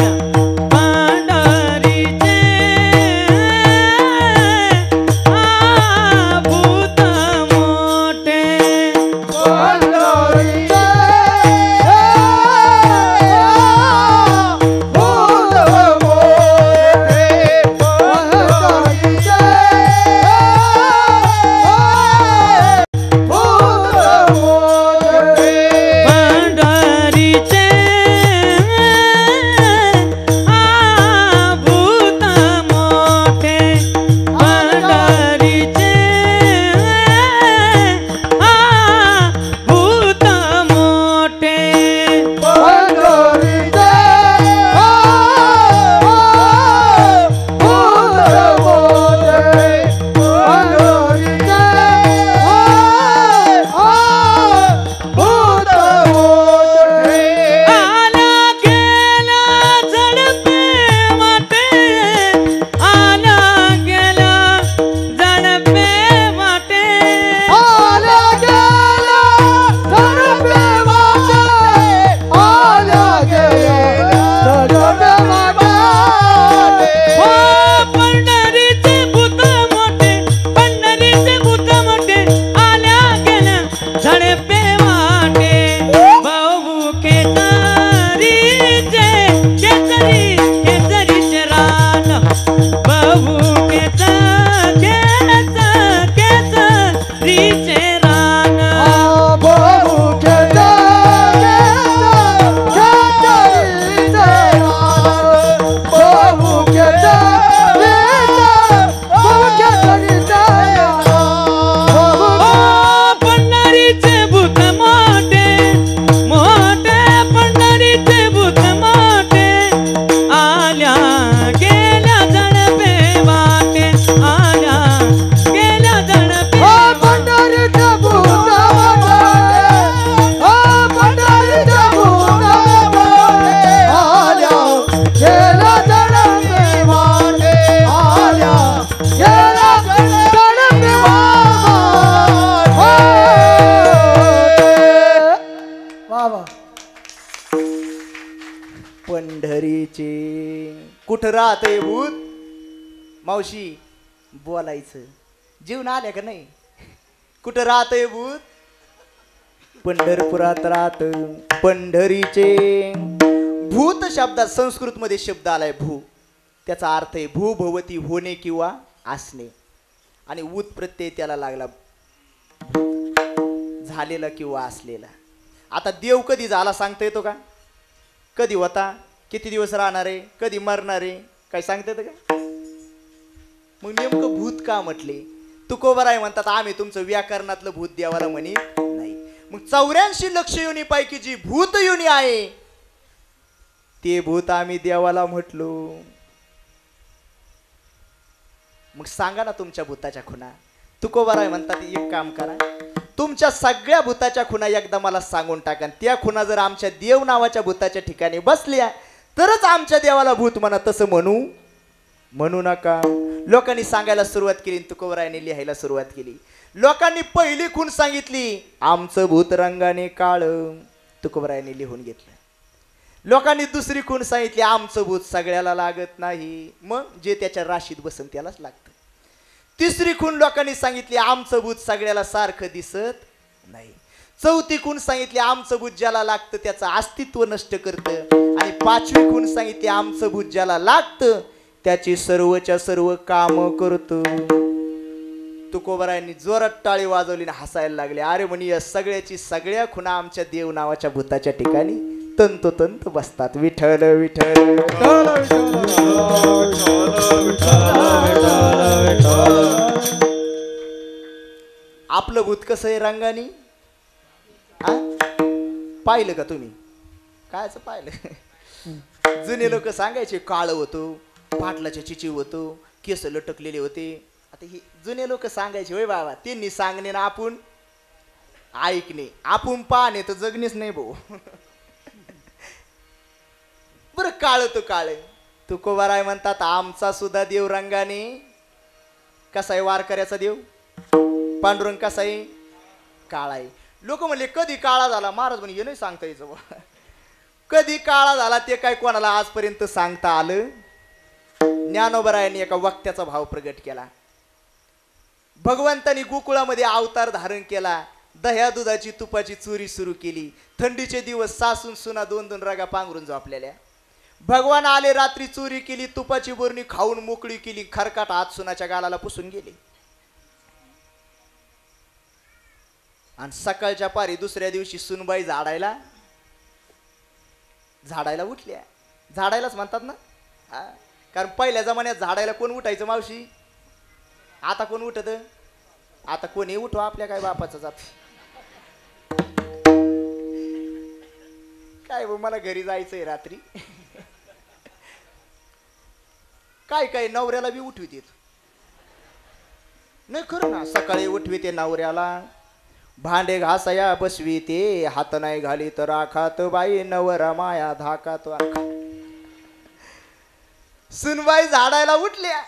वा पंढरीचे कुठं राहतंय भूत मावशी बोलायचं जीवन आल्या का नाही कुठं राहतंय भूत पंढरपुरात राहत पंढरीचे भूत शब्दात संस्कृत मध्ये शब्द आलाय भू त्याचा अर्थ आहे भू भवती होणे किंवा असणे आणि उत प्रत्यय त्याला लागला झालेला किंवा असलेला आता देव कधी झाला सांगता येतो का कधी होता किती दिवस राहणार आहे कधी मरणार आहे काय सांगता येतं का मग नेमकं भूत का म्हटले तुकोबराय म्हणतात आम्ही तुमचं व्याकरणातलं भूत देवाला म्हणत नाही मग 84 लक्ष योनीपैकी जी भूत योनी आहे ते भूत आम्ही देवाला म्हटलो मग सांगा ना तुमच्या भूताच्या खुणा तुकोबराय म्हणतात एक काम करा तुमच्या सगळ्या भूताच्या खुणा एकदा मला सांगून टाका त्या खुणा जर आमच्या देव नावाच्या भूताच्या ठिकाणी बसल्या तरच आमच्या देवाला भूत म्हणा तसं म्हणू नका लोकांनी सांगायला सुरुवात केली तुकोबरायाने लिहायला सुरुवात केली लोकांनी पहिली खूण सांगितली आमचं भूत रंगाने काळ तुकोबरायाने लिहून घेतलं लोकांनी दुसरी खूण सांगितली आमचं भूत सगळ्याला लागत नाही मग जे त्याच्या राशीत बसन त्यालाच लागतं तिसरी खूण लोकांनी सांगितली आमचं भूत सगळ्याला सारखं दिसत नाही चौथी खूण सांगितली आमचं भूत ज्याला लागतं त्याचं अस्तित्व नष्ट करतं आणि पाचवी खूण सांगितली आमचं भूत ज्याला लागतं त्याची सर्वच्या सर्व काम करतो तुकोबरायांनी जोरात टाळी वाजवली आणि हसायला लागले अरे म्हणे या सगळ्याची सगळ्या खुणा आमच्या देव नावाच्या भूताच्या ठिकाणी तंतोतंत बसतात विठ्ठल विठ्ठल आपलं भूत कसं आहे रंगानी पाहिलं का तुम्ही कायच पाहिलं जुने लोक सांगायचे काळ होतो पाटलाच्या चिची होतो केस लटकलेले होते आता हे जुने लोक सांगायचे होय बाबा त्यांनी सांगणे ना आपण ऐकणे आपण पाहणे तर जगणेच नाही भाऊ बरं काळ तो काळ तुकोबाराय म्हणतात आमचा सुद्धा देव रंगाने कसा आहे वारकऱ्याचा देव पांडुरंग कसा आहे काळा आहे लोक म्हणले कधी काळा झाला महाराज म्हणे हे नाही सांगता यायचं कधी काळा झाला ते काय कोणाला आजपर्यंत सांगता आलं ज्ञानोबरायांनी एका वक्त्याचा भाव प्रगट केला भगवंतानी गोकुळामध्ये अवतार धारण केला दह्या दुधाची तुपाची चोरी सुरू केली थंडीचे दिवस सासून सुना दोन दोन रगा पांघरून झोपलेल्या भगवान आले रात्री चोरी केली तुपाची बोरणी खाऊन मोकळी केली खरकाट हात सुनाच्या गालाला पुसून गेले आणि सकाळच्या पारी दुसऱ्या दिवशी सुनबाई झाडायला उठल्या झाडायलाच म्हणतात ना कारण पहिल्या जमान्यात झाडायला कोण उठायचं मावशी आता कोण उठत आता कोणी उठवा आपल्या काय बापाचं जात काय मला घरी जायचंय रात्री काय काय नवऱ्याला बी उठवित नाही खरं ना सकाळी उठविते नवऱ्याला भांडे घासाया बसवी ते हात नाही घाली तर आखात बाई नवरा माया धाकात सुनबाई झाडायला उठल्या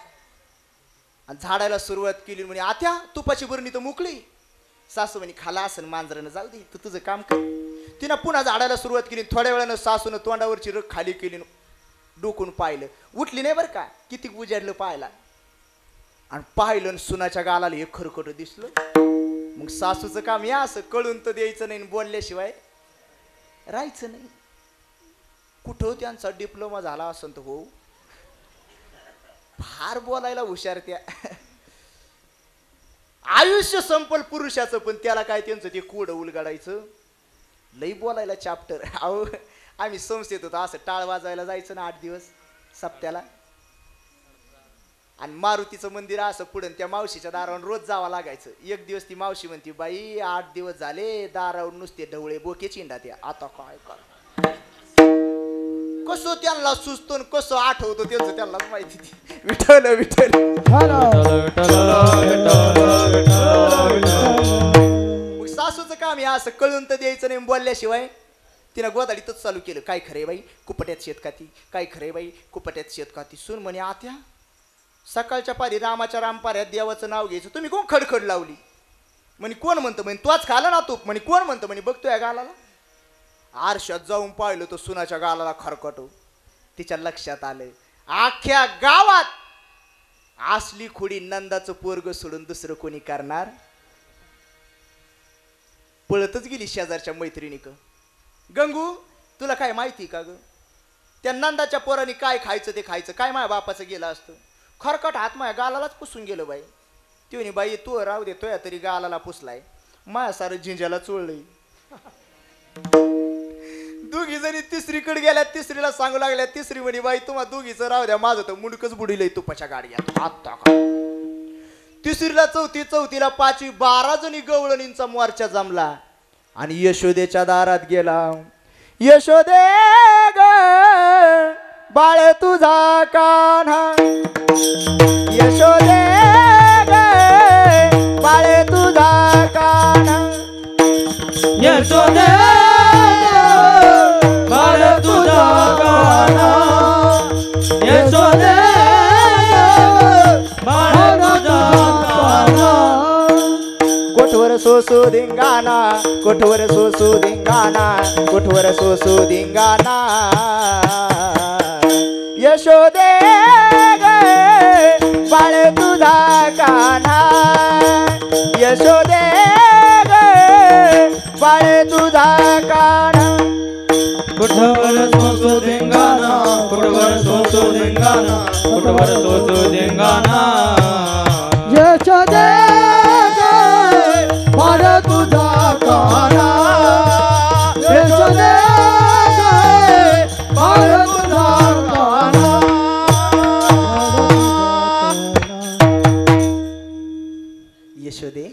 आणि झाडायला सुरुवात केली म्हणे आत्या तुपाची बरणी तर मोकळी सासू म्हणे खाला असन मांजरानं जाऊ दे तू तुझं काम कर तिनं पुन्हा झाडायला सुरुवात केली थोड्या वेळानं सासून तोंडावरची रग खाली केली डोकून पाहिलं उठली नाही बरं का किती उजाडलं पाहायला आणि पाहिलं सुनाच्या गालाला एक खरखट दिसलं मग सासूचं काम या असं कळून तर द्यायचं नाही बोलल्याशिवाय राहायचं नाही कुठं त्यांचा डिप्लोमा झाला असं तर हो फार बोलायला हुशार त्या आयुष्य संपल पुरुषाचं पण त्याला काय त्यांचं ते कोड उलगाडायचं लई बोलायला चॅप्टर अहो आम्ही संस्थेत होतो असं टाळ वाजवायला जायचं ना 8 दिवस सप्त्याला आणि मारुतीचं मंदिर असं पुढं त्या मावशीच्या दारावर रोज जावं लागायचं एक दिवस ती मावशी म्हणती बाई 8 दिवस झाले दारावर नुसते ढवळे बोके चिंडा त्या आता काय कर कसं त्यांना सुचतो कसं आठवतो त्यांचं त्यांनाच माहिती विठ्ठल विठ्ठल मग सासूचं काम हे असं कळून तर द्यायचं नाही बोलल्याशिवाय तिनं गोदाडीतच चालू केलं काय खरे बाई कुपट्यात शेत खाती काय खरे बाई कुपट्यात शेत खाती सून म्हणे आत्या सकाळच्या पारी रामाच्या रामपाऱ्यात देवाचं नाव घ्यायचं तुम्ही कोण खडखड लावली म्हणे कोण म्हणतं म्हणे तोच खाला ना तू म्हणे कोण म्हणतं म्हणे बघतोय गालाला आरशात जाऊन पाहिलं तो सुनाच्या गालाला खरकटो. तिच्या लक्षात आलं अख्ख्या गावात असली खुडी नंदाचं पोरग सोडून दुसरं कोणी करणार. पळतच गेली शेजारच्या मैत्रिणीक. गंगू तुला काय माहिती का ग, त्या नंदाच्या पोरांनी काय खायचं ते खायचं, काय माझ्या बापाचं गेलं असतं. खरकट हात माझ्या गालालाच पुसून गेलं बाई. ती म्हणे बाई तू राहू दे, तोया तरी गालाला पुसलाय, माझ्या सारं झिंजाला चोळलंय. दोघी जणी तिसरीकडे गेल्या, तिसरीला सांगू लागल्या. तिसरी म्हणे बाई तुम्हा दोघीचं राहू द्या, माझं तर मुंडकच बुडीलंय तुपाच्या गाडीत आता का. तिसरीला चौथी, चौथीला पाचवी, 12 जणी गवळणींचा मोर्चा जमला आणि यशोदेच्या दारात गेला. यशोदे ग बाळ तुझा कान्हा, यशोदे ग बाळ तुझा कान्हा, यशोदे बाळ तुझा कान्हा, यशोदे बाळ तुझा कान्हा. कोठवर सोसू धिंगाणा, कोठवर सोसू धिंगाणा, कोठवर सोसू धिंगाणा. यशोदे ग बाळ तुझा कान्हा, यशोदे ग बाळ तुझा कान्हा. कुठवर सोसो धिंगाणा, कुठवर सोसो धिंगाणा, कुठवर सोसो धिंगाणा. यशोदे बाळ तुझा कान्हा, यशोदे बाळ तुझा कान्हा. यशोदे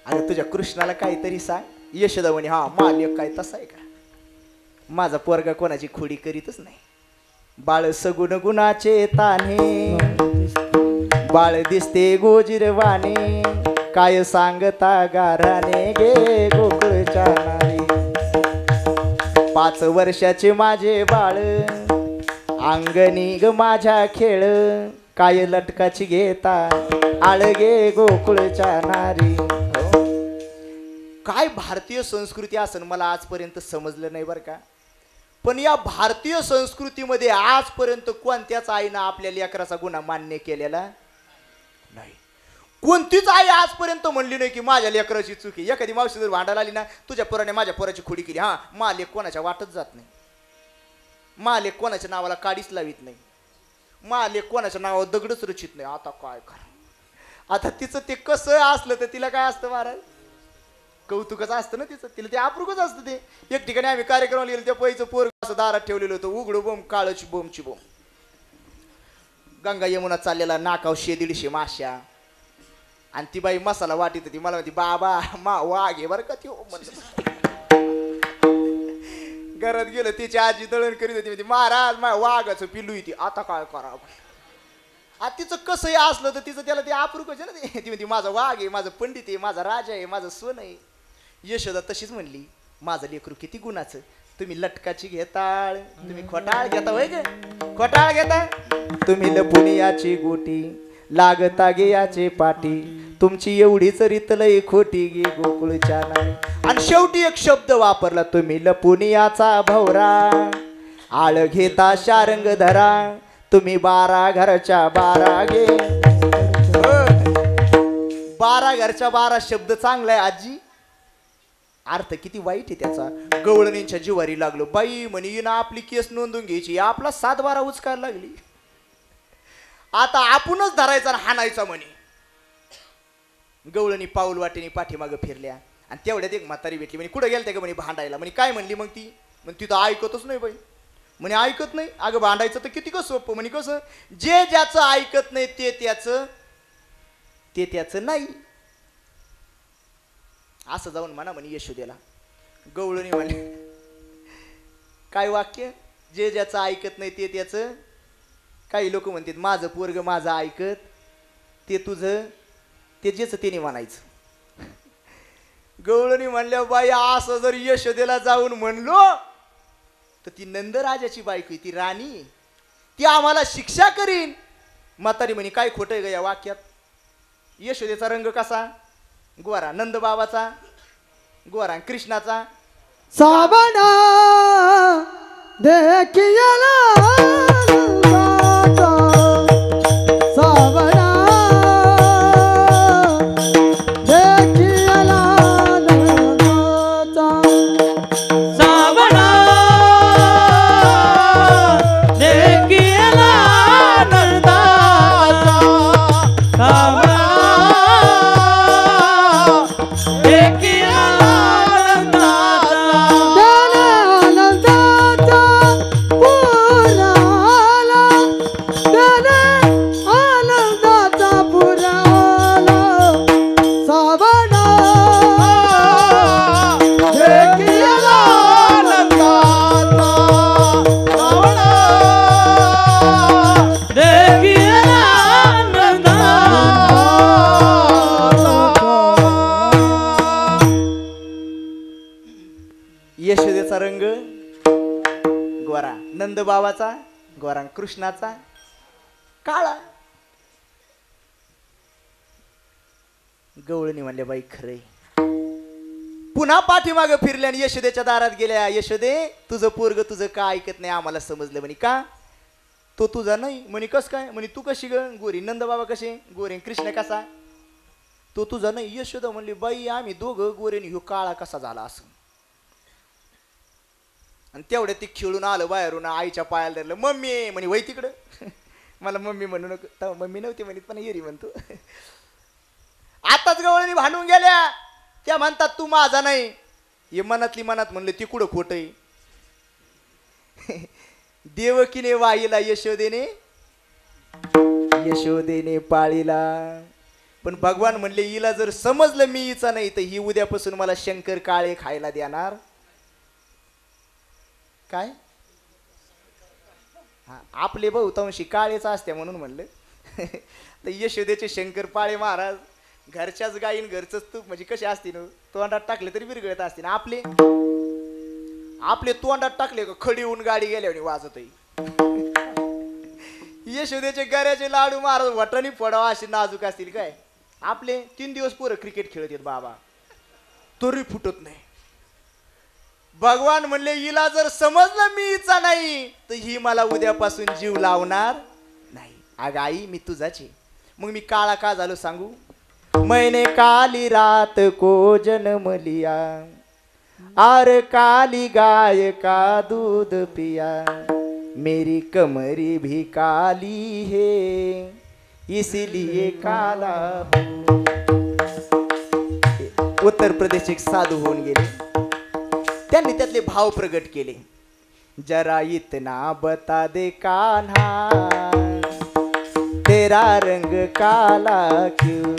अरे तुझ्या कृष्णाला काहीतरी सांग. यशोदा म्हणे हा मालिक काय तसा आहे का, माझा पोरगा कोणाची खोडी करीतच नाही. बाळ सगुण गुणाचे ताने, बाळ दिसते गोजिरवाने, काय सांगता गाराने गे गोकुळच्या नारी. 5 वर्षाचे माझे बाळ अंगणी ग माझ्या खेळ, काय लटकाची घेता आळगे गोकुळच्या नारी. काय भारतीय संस्कृती असन मला आजपर्यंत समजलं नाही बरं का. पण या भारतीय संस्कृतीमध्ये आजपर्यंत कोणत्याच आईनं आपल्या लेकराचा गुन्हा मान्य केलेला नाही. कोणतीच आई आजपर्यंत म्हणली नाही की माझ्या लेकराची चुकी. एखादी मावशी जर भांडायला आली ना, तुझ्या पोराने माझ्या पोराची खोडी केली, हा मा लेक कोणाच्या वाटत जात नाही, मा लेक कोणाच्या नावाला काडीच लावित नाही, मा लेक कोणाच्या नावावर दगडच रचित नाही. आता काय करा. आता तिचं ते कसं असलं तर तिला काय असतं महाराज, कौतुकच असतं ना तिचं, तिला ते अप्रूपच असतं. ते एक ठिकाणी आम्ही कार्यक्रमाला गेलो, त्या पैचं पोर असं दारात ठेवलेलं होतं, उघडू बोंब काळची बोंबची बोंब. गंगा यमुना चाललेला, नाकाव 100-150 माश्या, आणि ती बाई मसाला वाटीत होती. मला म्हणती बाबा मा वाघ आहे बरं का ती. घरात गेलं तिची आजी दळण करीत होती, म्हणते महाराज मा वाघाचं पिल्लू येते, आता काय करावं. आता तिचं कसंही असलं तर तिचं त्याला ते अप्रूपच ना. ती म्हणते माझा वाघ आहे, माझं पंडित आहे, माझा राजा आहे, माझं सोन आहे. यशोदा तशीच म्हणली माझं लेकरू किती गुणाचं, तुम्ही लटकाची घेताळ, तुम्ही खोटाळ घेता होय ग, खोटाळ घेता तुम्ही. लपुनियाची गोटी लागता गे याचे पाठी, तुमची एवढीच रीत लई खोटी गे गोकुळच्या नारी. आणि शेवटी एक शब्द वापरला तुम्ही, लपुनियाचा भवरा आळ घेता शारंग धरा, तुम्ही 12 घरच्या 12 गे. 12 घरच्या 12 शब्द चांगला आहे आजी, अर्थ किती वाईट आहे त्याचा. गवळणींच्या जिवारी लागलो बाई म्हणे ना आपली केस नोंदून घ्यायची, आपला 7-12 उचकायला लागली. आता आपणच धरायचा हाणायचा म्हणे. गवळणी पाऊल वाटेने पाठीमागं फिरल्या आणि तेवढ्यात एक म्हातारी भेटली. म्हणे कुठं गेलते का म्हणे भांडायला. म्हणे काय म्हणली मग ती. म्हणे तिथं ऐकतच नाही बाई. म्हणे ऐकत नाही, अगं भांडायचं तर किती कसं सोपं. म्हणे कसं, जे ज्याचं ऐकत नाही ते त्याचं नाही, असं जाऊन म्हणा म्हणे यशोदेला. गवळणी म्हणे काय वाक्य, जे ज्याचं ऐकत नाही ते त्याचं. काही लोक म्हणतात माझं पोरग माझं ऐकत, ते तुझं, ते ज्याचं त्याने म्हणायचं. गवळणी म्हणल्या बाई असं जर यशोदेला जाऊन म्हणलो तर ती नंदराजाची बायको, ती राणी, ती आम्हाला शिक्षा करीन. म्हातारी म्हणे काय खोटं आहे ग या वाक्यात. यशोदेचा रंग कसा गोरा, नंद बाबाचा गोरा, कृष्णाचा साबणा देखियला नंदाचा साबणा देखियला नंदाचा सावणा देखियला नंदाचा सावणा देखियला नंदाचा त्याने आनंदाचा पुराला त्याने आनंदाचा पुराला साबणा देखियला देखियला यशोदेचा रंग गोरा, नंद बाबाचा गोरा, कृष्णाचा काळा. गवळणी म्हणले बाई खरे. पुन्हा पाठीमाग फिरल्या आणि यशोदेच्या दारात गेल्या. यशोदे तुझं पोरग तुझं का ऐकत नाही आम्हाला समजलं म्हणे. का तो तुझा नाही म्हणे. कस काय म्हणे. तू कशी ग गोरी. नंद बाबा कसे गोरे. कृष्ण कसा. तो तुझा नाही. यशोदा म्हणली बाई आम्ही दोघं गोरेने ह्यो काळा कसा झाला असं. आणि तेवढ्या ती खेळून आलं बाहेरून आईच्या पायाला धरलं. मम्मी म्हणे वय तिकडं. मला मम्मी म्हणू नको. तेव्हा मम्मी नव्हती म्हणत पण येरी म्हणतो. आताच गवळणी भांडून गेल्या. त्या म्हणतात तू माझा नाही. हे मनातली मनात म्हणलं ती कुठं खोट आहे. देवकीने वाईला यशोदेने पाळीला. पण भगवान म्हणले हिला जर समजलं मी हिचा नाही तर ही उद्यापासून मला शंकर काळे खायला देणार. काय हा आपले बहुतांशी काळेच असते म्हणून म्हणलं. तर यशोदेचे शंकर पाळे महाराज घरच्याच गाईन घरचंच तूप म्हणजे कसे असतील तोंडात टाकले तरी विरगळत असतील. आपले तोंडात टाकले का खडी होऊन गाडी गेल्यावर वाजत. यशोदेचे गऱ्याचे लाडू महाराज वटानी फोडावा असे नाजूक असतील. काय आपले 3 दिवस पोरं क्रिकेट खेळत आहेत बाबा तरी फुटत नाही. भगवान म्हणले हिला जर समजलं मी हिचा नाही तर ही मला उद्यापासून जीव लावणार नाही. अगं आई मी तुझाची. मग मी काळा का झालो सांगू. मैंने काली रात को जन्म लिया और काली गाय का दूध पिया मेरी कमरी भी काली है इसलिए काला हूं. उत्तर प्रदेश एक साधू होऊन गेले. त्यांनी त्यातले भाव प्रगट केले. जरा इतना बता दे कान्हा तेरा रंग काला क्यों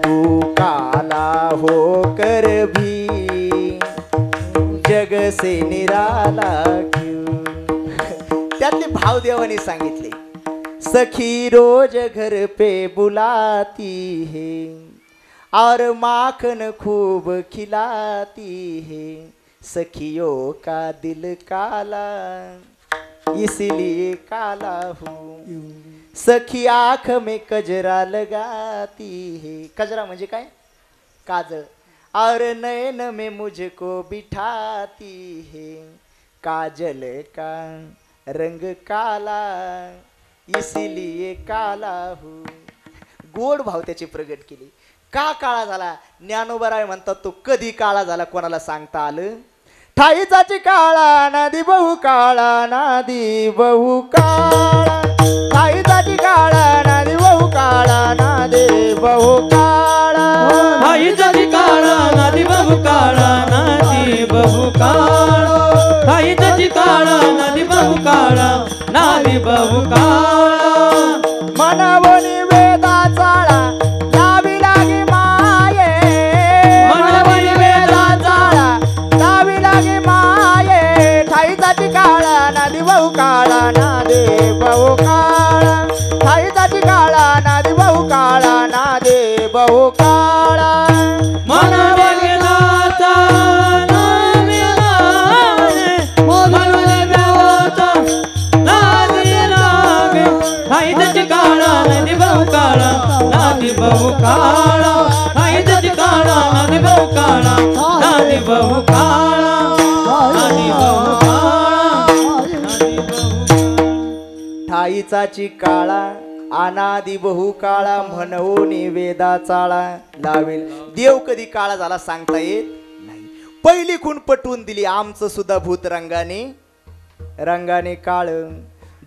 तू काला होकर भी जग से निराला क्यों. त्यातले भाव देवाने सांगितले. सखी रोज घर पे बुलाती है और माखन खूब खिलाती है सखियों का दिल काला इसलिए काला हूँ. सखी आँख में कजरा लगाती है. कजरा म्हणजे काय काजळ. और नैन में मुझको बिठाती है काजल का रंग काला इसलिए काला हूँ. गोड भाव त्याचे प्रगट केले. का काळा झाला. ज्ञानोबराय म्हणतात तो कधी काळा झाला कोणाला सांगता आलं. ठाईचाची काळा नादी बहु काळा नादी बहु काळा. ठाईचाची काळा नादी बहु काळा नादी बहु काळा. ठाईचाची काळा नादी बहु काळा नादी बहु काळा. ठाईचाची काळा नादी बहु काळा नादी बहु काळा. मनवनी वेदा चाळा लावी लागे माये. मनवनी वेदा चाळा लावी लागे माये. ठाईचाची काळा नादी बहु काळा नादे बहु काळा. ठाईचाची काळा नादी बहु काळा नादे बहु काळा. मन वेगळाचा नादी लागे. मन वेगळाचा नादी लागे. ठाईचाची काळा नादी बहु काळा नादी बहु काळा. ठाईचाची काळा नादी बहु काळा नादी बहु काळा. आईचाची काळा अनादि बहु काळा म्हणून वेदा चाळा लावेल. देव कधी काळा झाला सांगता येत नाही. पहिली खून पटवून दिली आमचं सुद्धा भूत रंगाने रंगाने काळ.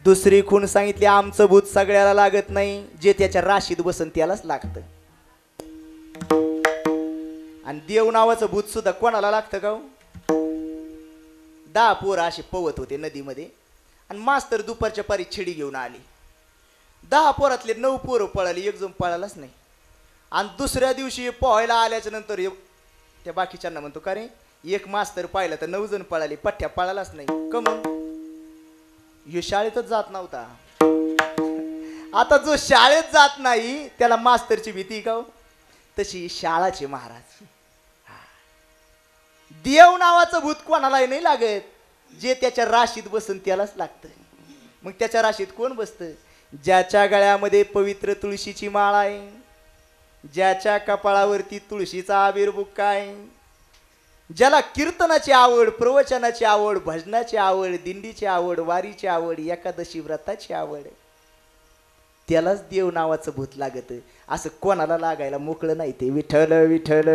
दुसरी खून सांगितली आमचं भूत सगळ्याला लागत नाही, जे त्याच्या राशीत बसन त्यालाच लागतं. आणि देव नावाचं भूत सुद्धा कोणाला लागतं का? 10 पोरं असे पवत होते नदीमध्ये आणि मास्तर दुपारच्या पारी छिडी घेऊन आली. 10 पोरातले 9 पोरं पळाली, एक जण पळालाच नाही. आणि दुसऱ्या दिवशी पोहायला आल्याच्या नंतर त्या बाकीच्यांना म्हणतो का रे, एक मास्तर पाहिला तर 9 जण पळाली, पठ्ठ्या पळालाच नाही. का मग? ह्यो शाळेतच जात नव्हता. आता जो शाळेत जात नाही त्याला मास्तरची भीती का? तशी शाळाचे महाराज. देव नावाचं भूत कोणालाही नाही लागत, जे त्याच्या राशीत बसन त्यालाच लागतं. मग त्याच्या राशीत कोण बसतं? ज्याच्या गळ्यामध्ये पवित्र तुळशीची माळ आहे, ज्याच्या कपाळावरती तुळशीचा आबीर बुक्का आहे, ज्याला कीर्तनाची आवड, प्रवचनाची आवड, भजनाची आवड, दिंडीची आवड, वारीची आवड, एकादशी व्रताची आवड, त्यालाच देव नावाचं भूत लागत. असं कोणाला लागायला मोकळं नाही. ते विठ्ठल विठ्ठल.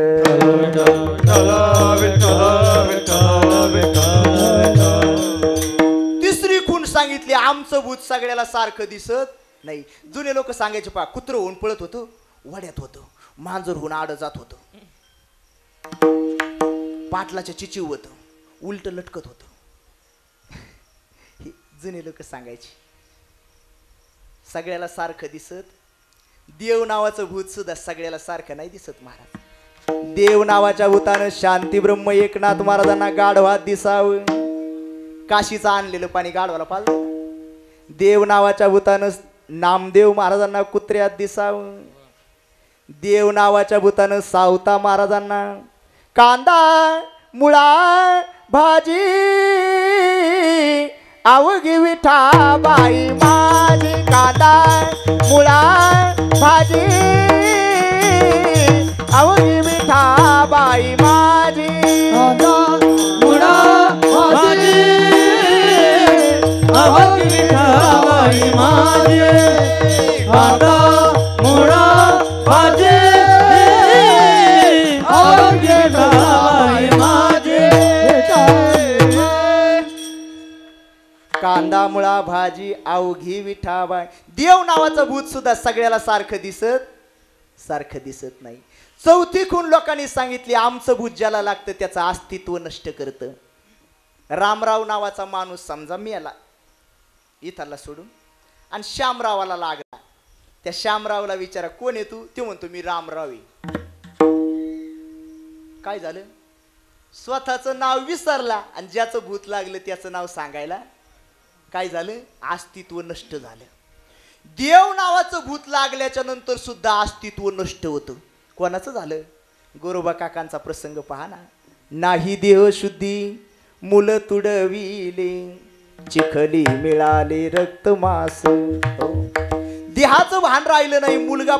तिसरी खूण सांगितली आमचं भूत सगळ्याला सारखं दिसत नाही. जुने लोक सांगायचे पहा, कुत्रं होऊन पळत होतं, वड्यात होतं, मांजर होऊन आड जात होतं, पाटलाच्या चिचीव होतं, उलट लटकत होतं. जुने लोक सांगायचे. सगळ्याला सारखं दिसत. देव नावाचं भूत सुद्धा सगळ्याला सारखं नाही दिसत महाराज. देव नावाच्या भूतानं शांती ब्रह्म एकनाथ महाराजांना गाढवात दिसावं. काशीचं आणलेलं पाणी गाढवाला पाजलं. देव नावाच्या भूतानं नामदेव महाराजांना कुत्र्यात दिसावं. देव नावाच्या भूतानं सावता महाराजांना कांदा मुळा भाजी अवघी विठाबाई माझी. कांदा मुळा भाजी अवघी विठाबाई माझी. मुळा भाजी अवघी विठाबाई माझी. कांदा मुळा भाजी अवघी विठाबाई माझी. कांदा मुळा भाजी अवघी विठाबाई. देव नावाचं भूत सुद्धा सगळ्याला सारखं दिसत नाही. चौथी खूण लोकांनी सांगितली आमचं भूत ज्याला लागतं त्याचं अस्तित्व नष्ट करतं. रामराव नावाचा माणूस समजा मेला इथला सोडून आणि श्यामरावाला लागला. त्या श्यामरावला विचारा कोण आहे तू? ते म्हणतो मी रामराव आहे. काय झालं? स्वतःचं नाव विसरला आणि ज्याचं भूत लागलं त्याचं नाव सांगायला काय झालं? अस्तित्व नष्ट झालं. देव नावाचं भूत लागल्याच्या नंतर सुद्धा अस्तित्व नष्ट होतं. कोणाचं झालं? गोरोबा काकांचा प्रसंग पहा ना. नाही देह शुद्धी मुलं तुडविले चिखली मिळाले रक्त मास. देहाचं भान राहिलं नाही. मुलगा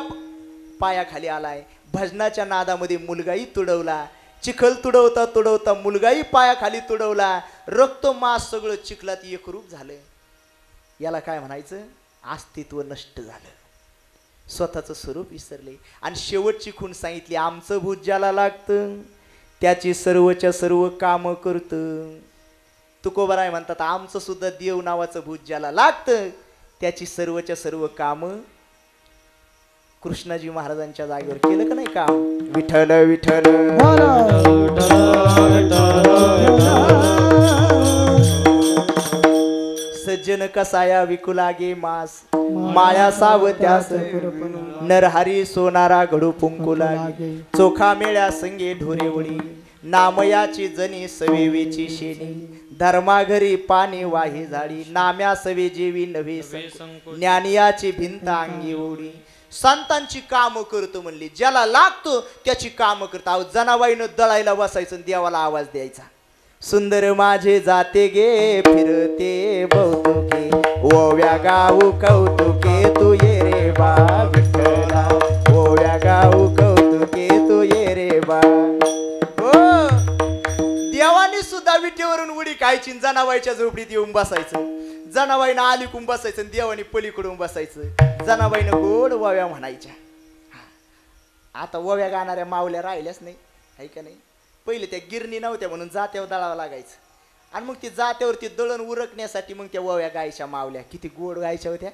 पायाखाली आलाय. भजनाच्या नादामध्ये मुलगाही तुडवला. चिखल तुडवता तुडवता मुलगाही पायाखाली तुडवला. रक्त मास सगळं चिखलात एकरूप झालं. याला काय म्हणायचं? अस्तित्व नष्ट झालं. स्वतःचं स्वरूप विसरले. आणि शेवटची खूण सांगितली आमचं भूत ज्याला लागतं त्याची सर्वच्या सर्व कामं करतं. तुकोबाराय म्हणतात आमचं सुद्धा देव नावाचं भूत ज्याला लागतं त्याची सर्वच्या सर्व कामं कृष्णाजी महाराजांच्या जागेवर केलं का नाही काम? विठ्ठल विठ्ठल. सज्जन कसाया विकुलागे मास माया सावत्यास नरहरी सोनारा घडू पुंकुलागे. चोखा मेळ्या संगे ढोरेवळी नामयाची जनी सवेवेची शेणी. धर्माघरी पाणी वाही झाडी नाम्या सवे जेवी नव्हे ज्ञानियाची भिंत अंगी ओढी. संतांची काम करतो म्हणली. ज्याला लागतो त्याची काम करतो. अहो जनाबाईनं दळायला बसायचं देवाला आवाज द्यायचा. सुंदर माझे जाते गे फिरते बहुतुके ओव्या गाऊ कौतुके तू ये रे बा विठ्ठला. ओव्या गाऊ कौतुके तू ये रे बा. हो देवानी सुद्धा विटेवरून उडी खायची जनाबाईच्या झोपडीत येऊन बसायचं. जनाबाईनं आलीकून बसायचं आणि देवानी पलीकडून बसायचं. जनाबाईनं गोड वव्या म्हणायच्या. आता वव्या गाणाऱ्या मावल्या राहिल्याच नाही, आहे का नाही. पहिले त्या गिरणी नव्हत्या म्हणून जात्यावर दळावं लागायचं. आणि मग ती जात्यावरती दळण उरकण्यासाठी मग त्या वव्या गायच्या मावल्या. किती गोड गायच्या होत्या.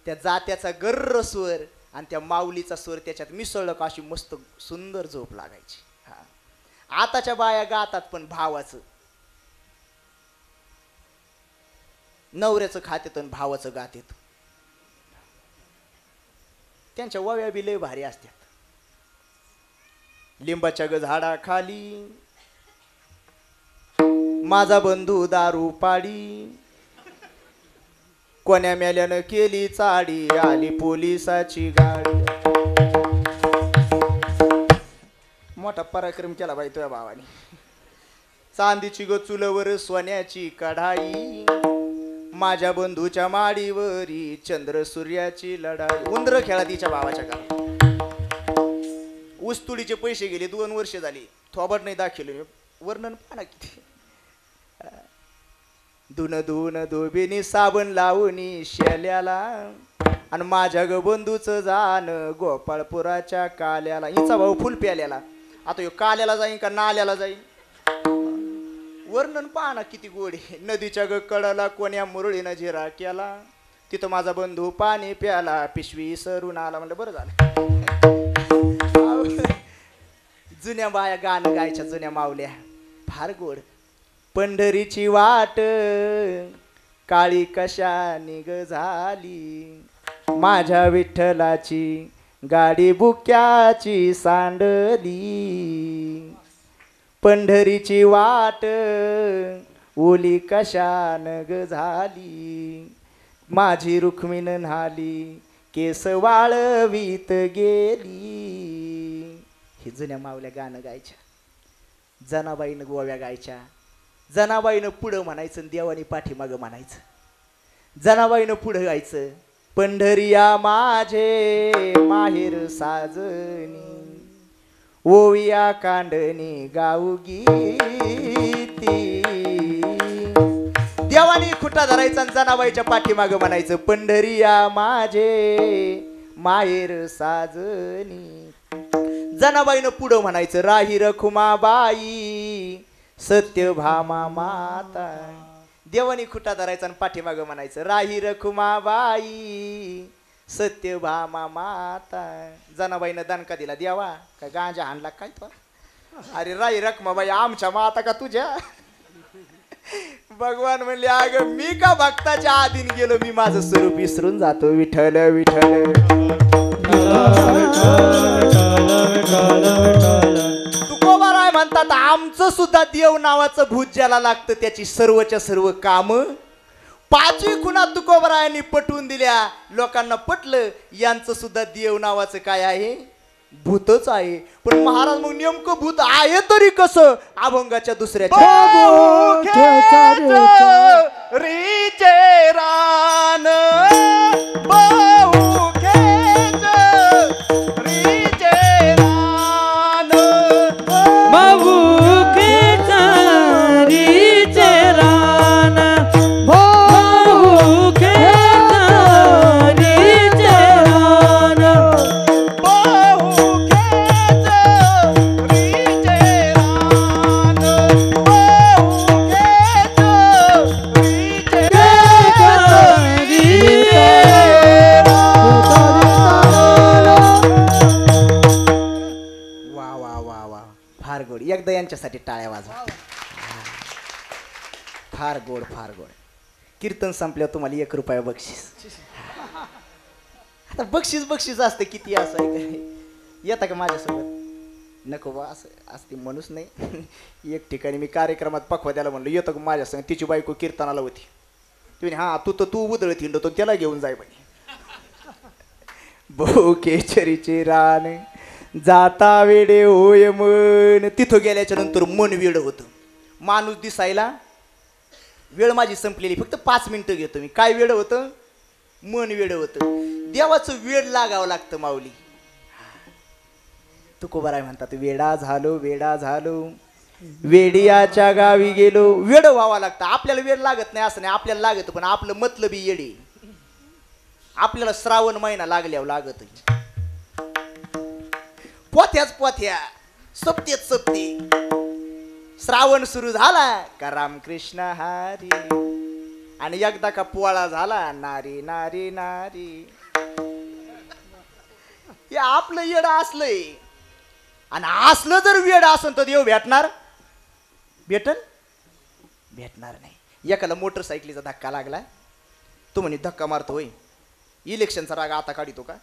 त्या जात्याचा गर्र स्वर आणि त्या माऊलीचा स्वर त्याच्यात मिसळलं का अशी मस्त सुंदर झोप लागायची. आताच्या बाया गातात पण भावाचं, नवऱ्याचं खात येतं आणि भावाचं गात येतं. त्यांच्या वव्या बी लय भारी असतात. लिंबाच्या झाडाखाली माझा बंधू दारू पाडी, कोण्या मेल्यानं केली चाडी, आली पोलिसाची गाडी. मोठा पराक्रम केला बाई तुझ्या भावाने. चांदीची ग चुलवर सोन्याची कढाई, माझ्या बंधूच्या माडीवरी चंद्र सूर्याची लढाई. उंदर खेळा तिच्या भावाच्या काळात. ऊसतुडीचे पैसे गेले, 2 वर्ष झाली, थोबट नाही दाखवले. वर्णन पाहा किती. धुन धुन धोबीनी साबण लावणी शेल्याला, आणि माझ्या ग बंधूचं जाण गोपाळपुराच्या काल्याला. हिचा भाऊ फुल प्याल्याला. आता ह्यो काल्याला जाईन का नाल्याला जाईन. वर्णन पाहा ना किती गोड आहे. नदीच्या ग कडाला कोण्या मुरळीनं जिरा केला, तिथं माझा बंधू पाणी प्याला, पिशवी सरून आला. म्हणलं बरं झालं. जुन्या बाया गाणं गायच्या, जुन्या मावल्या फार गोड. पंढरीची वाट काळी कशा निग झाली, माझ्या विठ्ठलाची गाडी बुक्याची सांडली. पंढरीची वाट ओली कशा नग झाली, माझी रुक्मिण न्हाली केस वाळवीत गेली. ही जुन्या मावल्या गाणं गायच्या. जनाबाईनं गोव्या गायच्या. जनाबाईनं पुढं म्हणायचं आणि देवानी पाठीमागं म्हणायचं. जनाबाईनं पुढं गायचं. पंढरिया माझे माहेर साजनी, ओविया कांडणी गाऊ गीती. देवानी खुटा धरायचा आणि जनाबाईच्या पाठीमागं म्हणायचं. पंढरिया माझे माहेर साजनी. जनाबाईनं पुढं म्हणायचं. राही रखुमाबाई सत्यभामा माता. देवानी खुटा धरायचा आणि पाठीमागं म्हणायचं. राही रखुमाबाई सत्यभामा माता. जनाबाईनं दणका दिला. देवा का गांजा हाणला काय तो. अरे राही रखुमाबाई आमच्या माता का तुझ्या. भगवान म्हणले अग मी का भक्ताच्या आधीन गेलो, मी माझं स्वरूप विसरून जातो. विठ्ठल विठ्ठल. तुकोबाराय म्हणतात आमचं सुद्धा देव नावाचं भूत ज्याला लागतं त्याची सर्वच्या सर्व काम 5 खुणा तुकोबारायांनी पटवून दिल्या. लोकांना पटलं यांचं सुद्धा देव नावाचं काय आहे, भूतच आहे. पण महाराज मग नेमकं भूत आहे तरी कसं. अभंगाच्या दुसऱ्या रीचे रान एकदा यांच्यासाठी टाळ्या वाजवा. फार गोड फार गोड. कीर्तन संपल्यावर तुम्हाला 1 रुपया बक्षीस. आता बक्षीस असते किती असं आहे काय. येता का माझ्यासोबत. नको बा असं असते म्हणूच नाही. एक ठिकाणी मी कार्यक्रमात पखवा द्यायला म्हणलं येतं का माझ्यासंग. तिची बायको कीर्तनाला होती. तुम्ही हा तू उधळत हिंडतो त्याला घेऊन जाय म्हणे. भोकेचरीचे रान जाता वेडे होय मन. तिथं गेल्याच्या नंतर मन वेड होतं. माणूस दिसायला वेळ माझी संपलेली, फक्त 5 मिनिटं घेतो मी. काय वेड होतं, मन वेड होतं. देवाचं वेड लागावं लागतं माऊली. तुकोबाराय म्हणतात वेडा झालो वेडियाच्या गावी गेलो. वेड व्हावं लागतं. आपल्याला वेड लागत नाही असं नाही, आपल्याला लागत, पण आपलं मतलबी येडे. आपल्याला श्रावण महिना लागल्यावर लागत. पोथ्याच पोथ्या, सप्तेच सप्ते. श्रावण सुरू झाला का रामकृष्ण हरी, आणि एकदा का पोळा झाला नारी नारी नारी. हे आपलं येड असलंय. आणि असलं जर वेड असन तर देव भेटणार? भेटणार नाही. एकाला मोटरसायकलीचा धक्का लागला, तो म्हणे धक्का मारतोय, इलेक्शनचा राग आता काढितो का?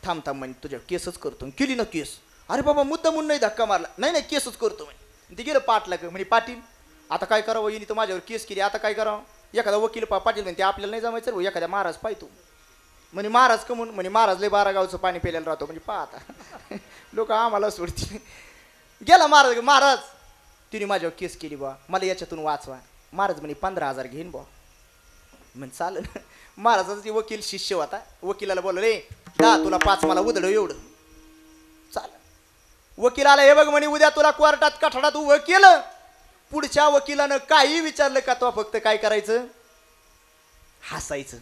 थांब थांब म्हणे तुझ्या केसच करतो. केली ना केस. अरे बाबा मुद्दा म्हणून नाही धक्का मारला. नाही नाही केसच करतो म्हणे. ते गेलं पाटला म्हणे पाटील आता काय करावं, येणे तर माझ्यावर केस केली, आता काय करावं? एखादा वकील पाटील म्हणे ते आपल्याला नाही जमायचं, एखाद्या महाराज पाहतो म्हणे. महाराज कमून म्हणे महाराज लय 12 गावचं पाणी प्यायला राहतो. म्हणजे पाहता लोक आम्हाला सोडतील. गेला महाराज. महाराज तिने माझ्यावर केस केली बा, मला याच्यातून वाचवा. महाराज म्हणे 15,000 घेईन बा. म्हणजे चालेल. महाराजाचा वकील शिष्य होता. वकिलाला बोललो रे दा तुला 5 मला उधळ एवढं. चालेल. वकील आला. हे बघ म्हणे उद्या तुला कोर्टात कठाडात उभं केलं. पुढच्या वकिलानं काही विचारलं का तो फक्त काय करायचं? हसायचं.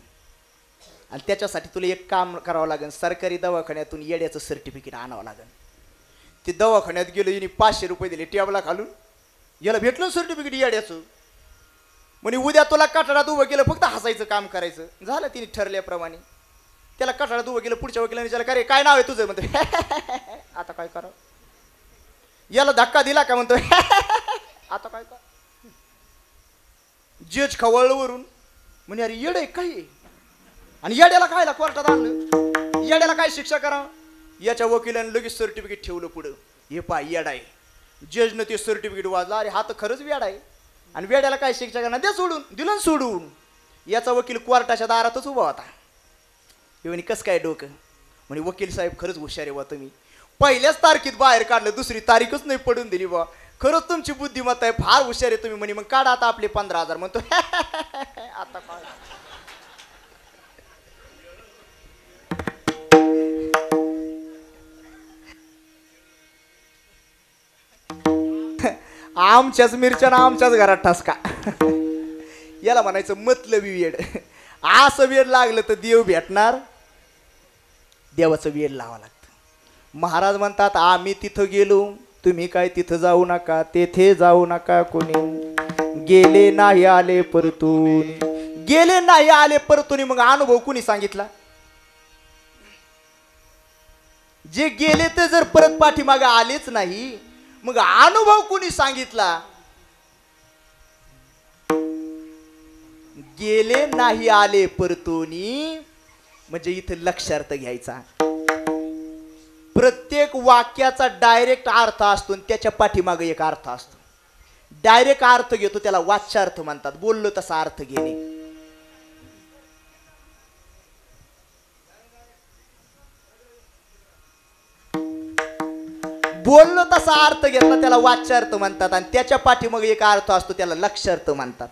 आणि त्याच्यासाठी तुला एक काम करावं लागेल. सरकारी दवाखान्यातून येड्याचं सर्टिफिकेट आणावं लागेल. ते दवाखान्यात गेलो, यांनी 500 रुपये दिले टेबला खालून. याला भेटलं सर्टिफिकेट येड्याचं. म्हणे उद्या तुला कठाडात उभं केलं, फक्त हसायचं काम करायचं. झालं तिने ठरल्याप्रमाणे. त्याला कठाडात उभं केलं. पुढच्या वकिलाने विचारलं का रे काय नाव आहे तुझं? म्हणतो आता काय करावं? याला धक्का दिला का? म्हणतो आता काय कर? जज खवळलं वरून. म्हणे अरे येड आहे काय? आणि येड्याला खायला कोर्टात आणलं. येड्याला काय शिक्षा करा? याच्या वकिलाने लगेच सर्टिफिकेट ठेवलं पुढं. हे पाय येड आहे. जजनं ते सर्टिफिकेट वाजला. अरे हा तर खरंच वेड आहे. आणि वेड्याला काय शिक्षा करणार? दे सोडून. दिलं सोडून. याचा वकील कोर्टाच्या दारातच उभा होता. हे म्हणे कसं काय डोकं? म्हणे वकील साहेब खरंच हुशार आहे बा तुम्ही. पहिल्याच तारखेत बाहेर काढलं, दुसरी तारीखच नाही पडून दिली बा. खरंच तुमची बुद्धिमत्ता आहे, फार हुशार आहे तुम्ही. म्हणे मग काढा आता आपले 15,000. म्हणतो आता काय? आमच्याच मिरच्या ना आमच्याच घरात ठसका. याला म्हणायचं मतलबी वेड. असं वेड लागलं तर देव भेटणार? देवाचं वेड लावा लागतं. महाराज म्हणतात आम्ही तिथं गेलो, तुम्ही काय तिथं जाऊ नका, तेथे जाऊ नका कोणी. गेले नाही आले परतून. गेले नाही आले परतून. मग अनुभव कुणी सांगितला? जे गेले ते जर परत पाठीमागे आलेच नाही, मग अनुभव कुणी सांगितला? गेले नाही आले परतोनी म्हणजे इथं लक्षार्थ घ्यायचा. प्रत्येक वाक्याचा डायरेक्ट अर्थ असतो आणि त्याच्या पाठीमागे एक अर्थ असतो. डायरेक्ट अर्थ घेतो त्याला वाच्यार्थ म्हणतात. बोललो तसा अर्थ घेणे. बोललो तसा अर्थ घेतला त्याला वाच्यार्थ म्हणतात. आणि त्याच्या पाठीमागे एक अर्थ असतो त्याला लक्षार्थ म्हणतात.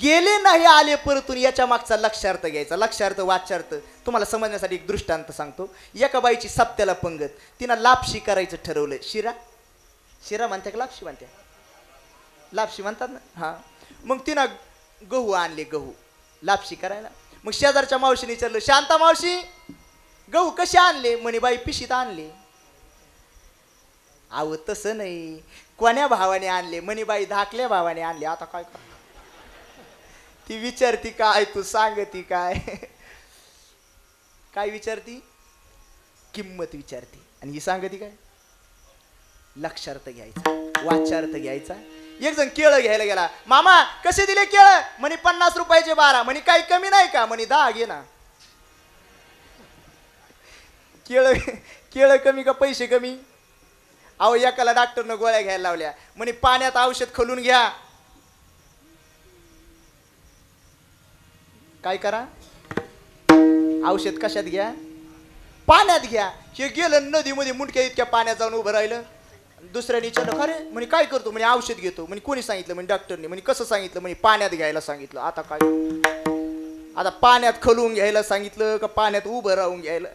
गेले नाही आले परतून याच्या मागचा लक्षार्थ घ्यायचा. लक्षार्थ वाच्यार्थ तुम्हाला समजण्यासाठी एक दृष्टांत सांगतो. एका बाईची सप्त्याला पंगत. तिनं लापशी करायचं ठरवलं. शिरा म्हणते का लापशी म्हणते? लापशी म्हणतात ना. हा. मग तिनं गहू आणले. गहू लापशी करायला. मग शेजारच्या मावशीने विचारलं शांता मावशी गहू कसे आणले? म्हणे बाई पिशीत आणले. अहो तसं नाही, कोण्या भावाने आणले? म्हणे बाई धाकल्या भावाने आणले. आता काय कर? ती विचारती काय, तू सांगती काय? काय विचारती? किंमत विचारती. आणि ही सांगती काय? लक्षार्थ घ्यायचा, वाच्यार्थ घ्यायचा. एक जण केळं घ्यायला गेला. मामा कसे दिले केळं? म्हणे 50 रुपयाचे 12. म्हणे काही कमी नाही का? म्हणे 10 घे ना. केळं कमी का पैसे कमी? अहो एकाला डॉक्टरनं गोळ्या घ्यायला लावल्या. म्हणे पाण्यात औषध खलून घ्या. काय करा? औषध कशात घ्या? पाण्यात घ्या. हे गेलं नदीमध्ये मुंडक्या इतक्या पाण्यात जाऊन उभं राहिलं. दुसऱ्याने विचारलं खरे? म्हणे काय करतो? म्हणे औषध घेतो. म्हणे कोणी सांगितलं? म्हणे डॉक्टरने. म्हणे कसं सांगितलं? म्हणे पाण्यात घ्यायला सांगितलं. आता काय? आता पाण्यात खलून घ्यायला सांगितलं का पाण्यात उभं राहून घ्यायला?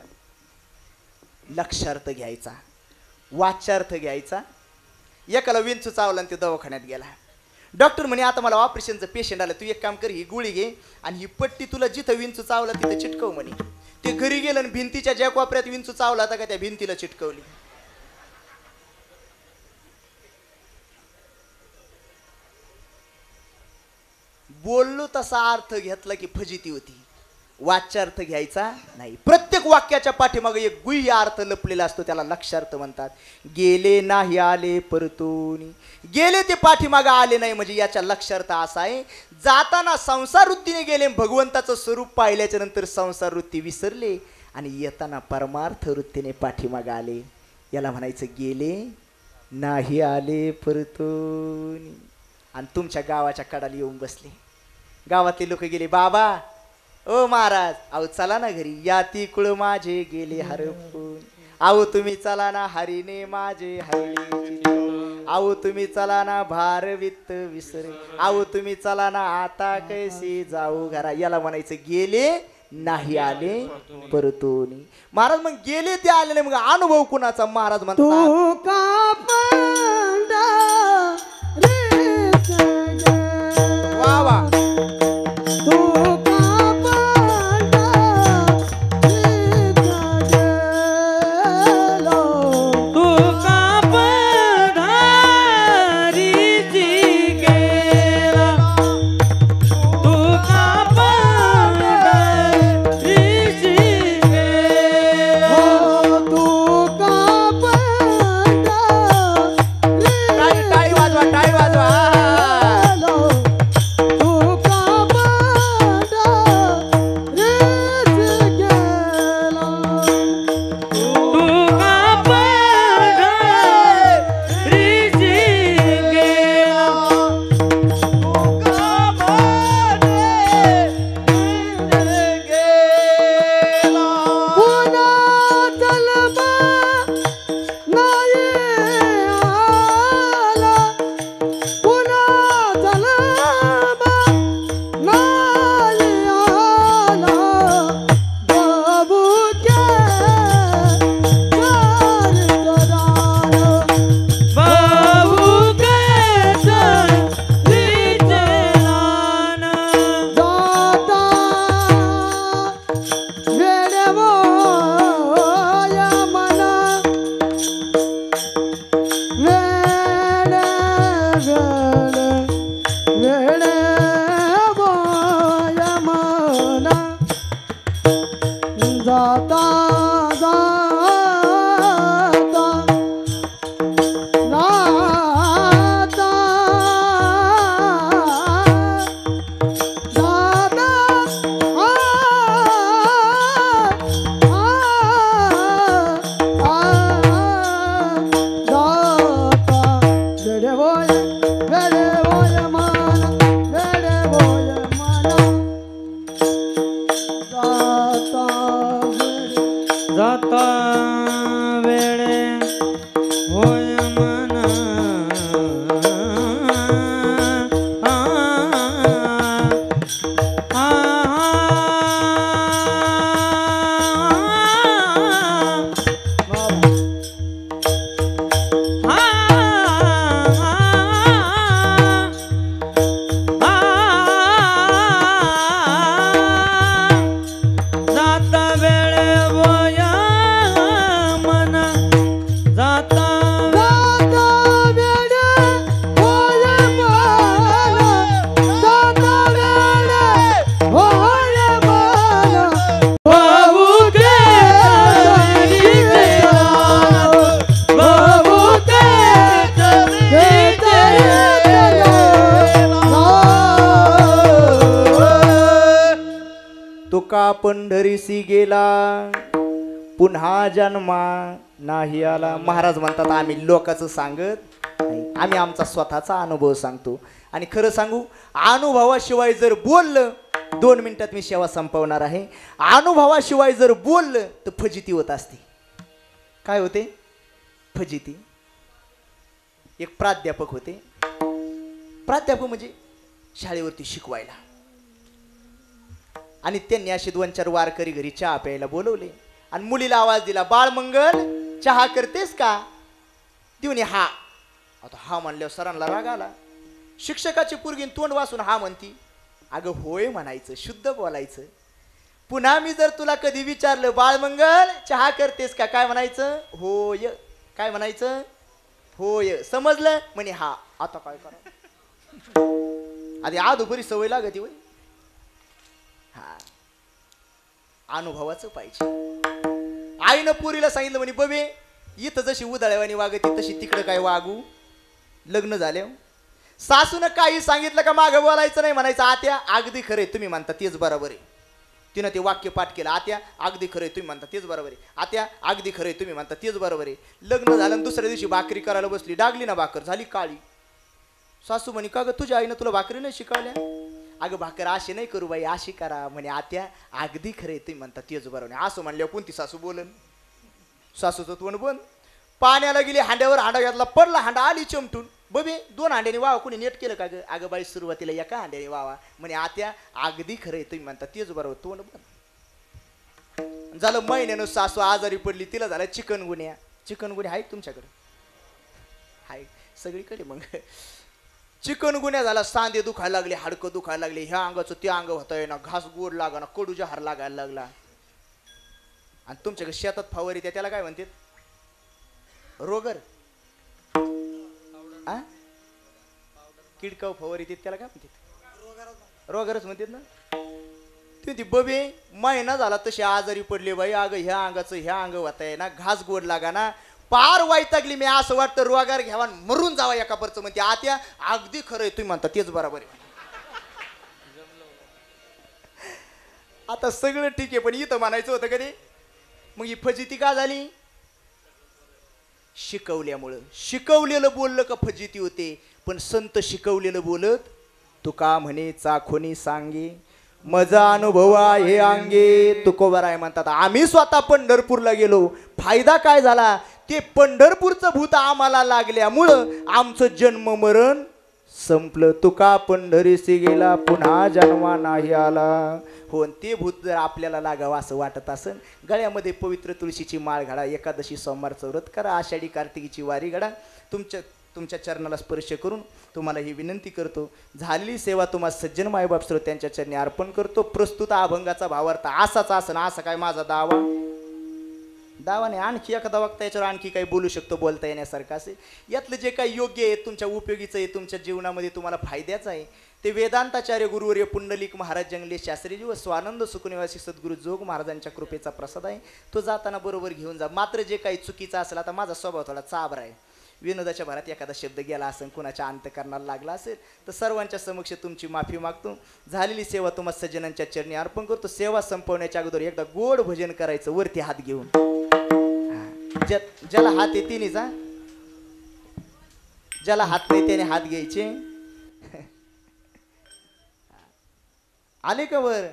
लक्षार्थ घ्यायचा. वाच्यार्थ घ्यायचा. एकाला विंचू चावला आणि ते दवाखान्यात गेला. डॉक्टर म्हणे आता मला ऑपरेशनचं पेशंट आलं, तू एक काम कर, ही गोळी घे आणि ही पट्टी तुला जिथं विंचू चावला तिथं चिटकव म्हणे. ते घरी गेलं आणि भिंतीच्या ज्या कोपऱ्यात विंचू चावला होता का त्या भिंतीला चिटकवली. बोललो तसा अर्थ घेतला की फजिती होती. वाच्यार्थ घ्यायचा नाही. प्रत्येक वाक्याच्या पाठीमागे एक गुह्य अर्थ लपलेला असतो, त्याला लक्षार्थ म्हणतात. गेले नाही आले परतून, गेले ते पाठीमागे आले नाही म्हणजे याच्या लक्षार्थ असा आहे, जाताना संसार वृत्तीने गेले, भगवंताचं स्वरूप पाहिल्याच्या नंतर संसार वृत्ती विसरले आणि येताना परमार्थ वृत्तीने पाठीमागे आले. याला म्हणायचं गेले नाही आले परतून. आणि तुमच्या गावाच्या कडाला येऊन बसले. गावातले लोक गेले, बाबा ओ महाराज, अहो चला ना घरी, या ती कुळ माझे गेले हरपून. अहो तुम्ही चला ना हरीने माझे हरले. अहो तुम्ही चला ना भार वित्त विसरे. अहो तुम्ही चला ना आता कैसे जाऊ घरा. याला म्हणायचं गेले नाही आले परतून. महाराज मग गेले ते आले नाही, मग अनुभव कुणाचा? महाराज म्हणतात तू का पंडा रे सगे. वा वा. तू का पंडा रे सगेलो. तू का पंढरीची गेला. तू का पंढरीची गेला. हो तू का पंडा रे टाळी टाळी वाजवा, टाळी वाजवा. सगेलो. तू का पंडा रे सगेलो. तू का पंढरीची गेला. पुन्हा जन्म नाही आला. पुन्हा जन्म नाही आला. बाबूच्या कारकराला. बाबू केसर विचलन. जाता वेडवोया मना. वेडवोया मना. जाता जाता जाता दादा दाता वेडवोय वेडवोय माना. वेडवोय माना. दाता जाता वेळे होय मन. जाता वेळे होय मन. जाता दादा वेडे होय माना. दादा वेडे होय माना. बाबू केसर विचलन. बाबू केसर विचलन. तुका पंढरीसी गेला पुन्हा जन्मा नाही आला. महाराज म्हणतात आम्ही लोकांचं सांगत नाही, आम्ही आमचा स्वतःचा अनुभव सांगतो. आणि खरं सांगू, अनुभवाशिवाय जर बोललं, 2 मिनिटात मी सेवा संपवणार आहे, अनुभवाशिवाय जर बोललं तर फजिती होत असते. काय होते? फजिती. एक प्राध्यापक होते. प्राध्यापक म्हणजे शाळेवरती शिकवायला. आणि त्यांनी असे 2-4 वारकरी घरी चहा प्यायला बोलवले आणि मुलीला आवाज दिला, बाळ मंगल चहा करतेस का? ती म्हणे हा. आता हा म्हणल्यावर सरांना राग आला. शिक्षकाची पोरगी तोंड वासून हा म्हणती. अगं होय म्हणायचं, शुद्ध बोलायचं. पुन्हा मी जर तुला कधी विचारलं बाळमंगल चहा करतेस का, काय म्हणायचं? होय. काय म्हणायचं? होय. समजलं? म्हणे हा. आता काय करा, आधी आधोपरी सवय लागती होय. हा, अनुभवाचं पाहिजे. आईनं पुरीला सांगितलं म्हणे बबे इथं जशी उदाळ्यावानी वागती तशी तिकडं काय वागू. लग्न झाले. सासूनं काही सांगितलं का मागं बोलायचं नाही, म्हणायचं आत्या अगदी खरे तुम्ही म्हणता तेच बरोबर आहे. तिनं ते वाक्य पाठ केलं. आत्या अगदी खरे तुम्ही म्हणता तेच बरोबर आहे. आत्या अगदी खरे तुम्ही म्हणता तेच बरोबर आहे. लग्न झालं दुसऱ्या दिवशी भाकरी करायला बसली. डागली ना भाकर, झाली काळी. सासू म्हणे का ग तुझ्या आईनं तुला भाकरी नाही शिकवल्या? अगं भाकर अशी नाही करू बाई, अशी करा. म्हणे आत्या अगदी खरे तुम्ही म्हणता तेच बरोबर आहे. असं म्हणल्यावर कोणती सासू बोलन? सासूचं तोंड बंद. पाण्याला गेली, हांड्यावर हांडा घातला, पडला हांडा, आली चमटून. बबे 2 हांड्याने वावा, कोणी नेट केलं का ग? अगं बाई सुरुवातीला एका हांड्याने वावा. म्हणे आत्या अगदी खरंय तुम्ही म्हणता तेच बरोबर. तोंड बंद झालं. महिन्यानं सासू आजारी पडली. तिला झाला चिकनगुन्या. चिकनगुन्या आहे तुमच्याकडे? हाय सगळीकडे. मग चिकनगुन्या झाला. सांधे दुखायला लागले, हाडकं दुखायला लागले, ह्या अंगाचं ते अंग होतंय ना, घास गोड लागा ना, कडू जहार लागायला लागला. आणि तुमच्याकडे शेतात फवारी त्याला काय म्हणतात? रोगर. किडकाव फवारी त्याला काय म्हणतात? रोगरच म्हणतात ना. ती बबे महिना झाला तशी आजारी पडली बाई. अगं ह्या अंगाचं ह्या अंग होतंय ना, घास गोड लागा ना, पार वैतागली. मी असं वाटतं रोगार घ्यावा मरून जावा एका परचं. म्हणते आत्या अगदी खरंय तुम्ही म्हणता तेच बरोबर आहे. आता सगळं ठीक आहे, पण इथं म्हणायचं होतं कधी. मग ही फजिती का झाली? शिकवल्यामुळं. शिकवलेलं बोललं का फजिती होते. पण संत शिकवलेलं बोलत. तुका म्हणे चाखोनी सांगे मजा अनुभव आहे अंगे. तुकोबाराय म्हणतात आम्ही स्वतः पंढरपूरला गेलो. फायदा काय झाला? ते पंढरपूरचं भूत आम्हाला लागल्यामुळं आमचं जन्म मरण संपलं. तुका पंढरीसी गेला पुन्हा जन्मा नाही आला. हो, ते भूत जर आपल्याला लागावं असं वाटत असेल, गळ्यामध्ये पवित्र तुळशीची माळ घाला, एकादशी सोमवारचं व्रत करा, आषाढी कार्तिकीची वारी घडा. तुमच्या चरणाला स्पर्श करून तुम्हाला ही विनंती करतो. झालेली सेवा तुम्हाला सज्जन मायबाप श्रोत्यांच्या चरणी अर्पण करतो. प्रस्तुत अभंगाचा भावार्थ असाच असं ना, असा काय माझा दावा नाही. आणखी एखादा वक्ता याच्यावर आणखी काही बोलू शकतो, बोलता येण्यासारखं असे. यातलं जे काही योग्य आहे, तुमच्या उपयोगीचं आहे, तुमच्या जीवनामध्ये तुम्हाला फायद्याचं आहे, ते वेदांताचार्य गुरुवर्य पुंडलिक महाराज जंगले शास्त्रीजी व स्वानंद सुखनिवासी सद्गुरू जोग महाराजांच्या कृपेचा प्रसाद आहे. तो जाताना बरोबर घेऊन जा. मात्र जे काही चुकीचं असेल, आता माझा स्वभाव थोडा चाबरा आहे, विनोदाच्या भरात एखादा शब्द गेला असेल, कुणाच्या अंतकरणाला लागला असेल, तर सर्वांच्या समक्ष तुमची माफी मागतो. झालेली सेवा तुम्हाला सज्जनांच्या चरणी अर्पण करतो. सेवा संपवण्याच्या अगोदर एकदा गोड भजन करायचं वरती हात घेऊन. ज्याला हात येते नाही जा, ज्याला हात नाही त्याने हात घ्यायचे. आले का वर?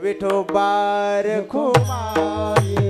विठोबार खुमाये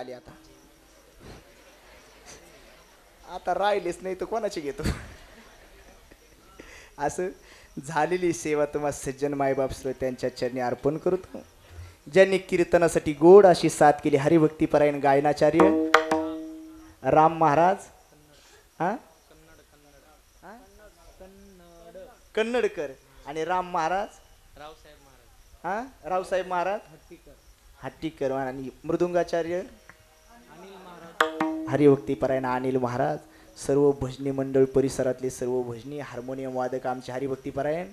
खाली आता. आता राहिलेच नाही तर कोणाची घेतो. असं झालेली सेवा तुम्हा सज्जन मायबाप त्यांच्या चरणी अर्पण करतो. ज्यांनी कीर्तनासाठी गोड अशी साथ केली हरिभक्तीपरायण गायनाचार्य राम महाराज, हा कन्नडकर आणि राम महाराज, हा रावसाहेब महाराज हट्टीकर आणि मृदुंगाचार्य हरिभक्तीपरायण अनिल महाराज, सर्व भजनी मंडळ परिसरातले सर्व भजनी हार्मोनियम वादक आमचे हरिभक्तीपरायण,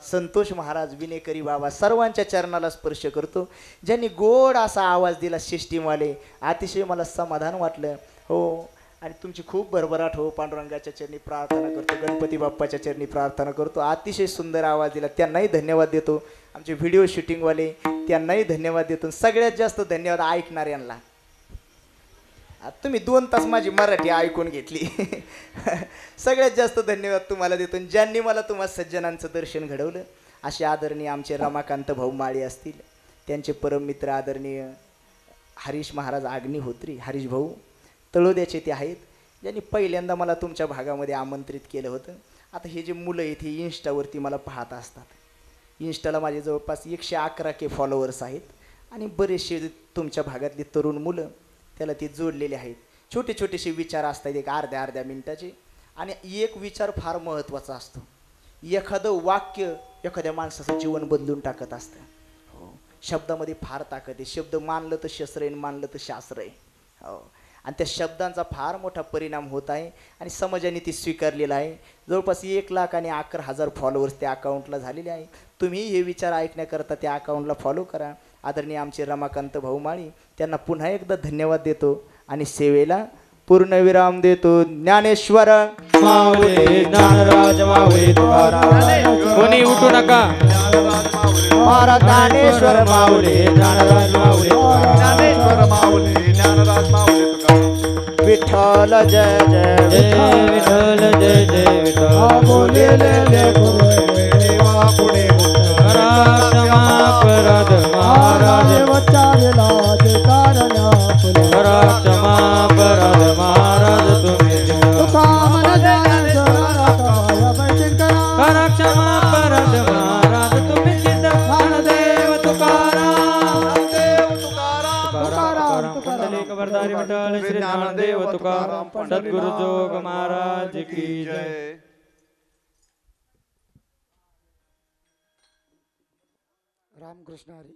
संतोष महाराज, विनेकरी बाबा, सर्वांच्या चरणाला स्पर्श करतो. ज्यांनी गोड असा आवाज दिला सिस्टीमवाले, अतिशय मला समाधान वाटलं हो. आणि तुमची खूप भरभराट हो. पांडुरंगाच्या चरणी प्रार्थना करतो, गणपती बाप्पाच्या चरणी प्रार्थना करतो. अतिशय सुंदर आवाज दिला, त्यांनाही धन्यवाद देतो. आमचे व्हिडिओ शूटिंगवाले त्यांनाही धन्यवाद देतो. सगळ्यात जास्त धन्यवाद ऐकणाऱ्यांना. तुम्ही 2 तास माझी मराठी ऐकून घेतली. सगळ्यात जास्त धन्यवाद तुम्हाला देतो. ज्यांनी मला तुम्हा सज्जनांचं दर्शन घडवलं असे आदरणीय आमचे रमाकांत भाऊ माळी असतील, त्यांचे परममित्र आदरणीय हरीश महाराज अग्निहोत्री, हरीश भाऊ तळोद्याचे ते आहेत, ज्यांनी पहिल्यांदा मला तुमच्या भागामध्ये आमंत्रित केलं होतं. आता हे जे मुलं आहेत हे इन्स्टावरती मला पाहत असतात. इन्स्टाला माझे जवळपास 111K फॉलोअर्स आहेत आणि बरेचसे तुमच्या भागातली तरुण मुलं त्याला ते जोडलेले आहेत. छोटे छोटेसे विचार असतात एक अर्ध्या मिनिटाचे, आणि एक विचार फार महत्त्वाचा असतो. एखादं वाक्य एखाद्या माणसाचं जीवन बदलून टाकत असतं. हो, शब्दामध्ये फार ताकद आहे. शब्द मानलं तर शस्त्र आहे, मानलं तर शास्त्र आहे. हो, आणि त्या शब्दांचा फार मोठा परिणाम होत आहे आणि समाजाने ती स्वीकारलेला आहे. जवळपास 1,11,000 फॉलोअर्स त्या अकाउंटला झालेले आहे. तुम्ही हे विचार ऐकण्याकरता त्या अकाउंटला फॉलो करा. आदरणीय आमचे रमाकांत भाऊ माळी, त्यांना पुन्हा एकदा धन्यवाद देतो आणि सेवेला पूर्णविराम देतो. ज्ञानेश्वर माऊली ज्ञानराज माऊली तुकाराम, कोणी उठू नका. महाराज ज्ञानेश्वर माऊली ज्ञानराज माऊली तुकाराम, ज्ञानेश्वर माऊली ज्ञानराज माऊली तुकाराम. विठ्ठल जय जय जय विठ्ठल जय जय विठ्ठल. बोलेले देवा पुढे करा क्षमा अपराध महाराज, करा क्षमा अपराध महाराज तुम्ही. करा क्षमा अपराध महाराज तुम्ही सिद्ध. ज्ञानदेव तुकाराम, तुकाराम पुंडलिक वरदारी विठ्ठल श्री ज्ञानदेव तुकाराम, सद्गुरु जोग महाराज की जय. रामकृष्ण हरी.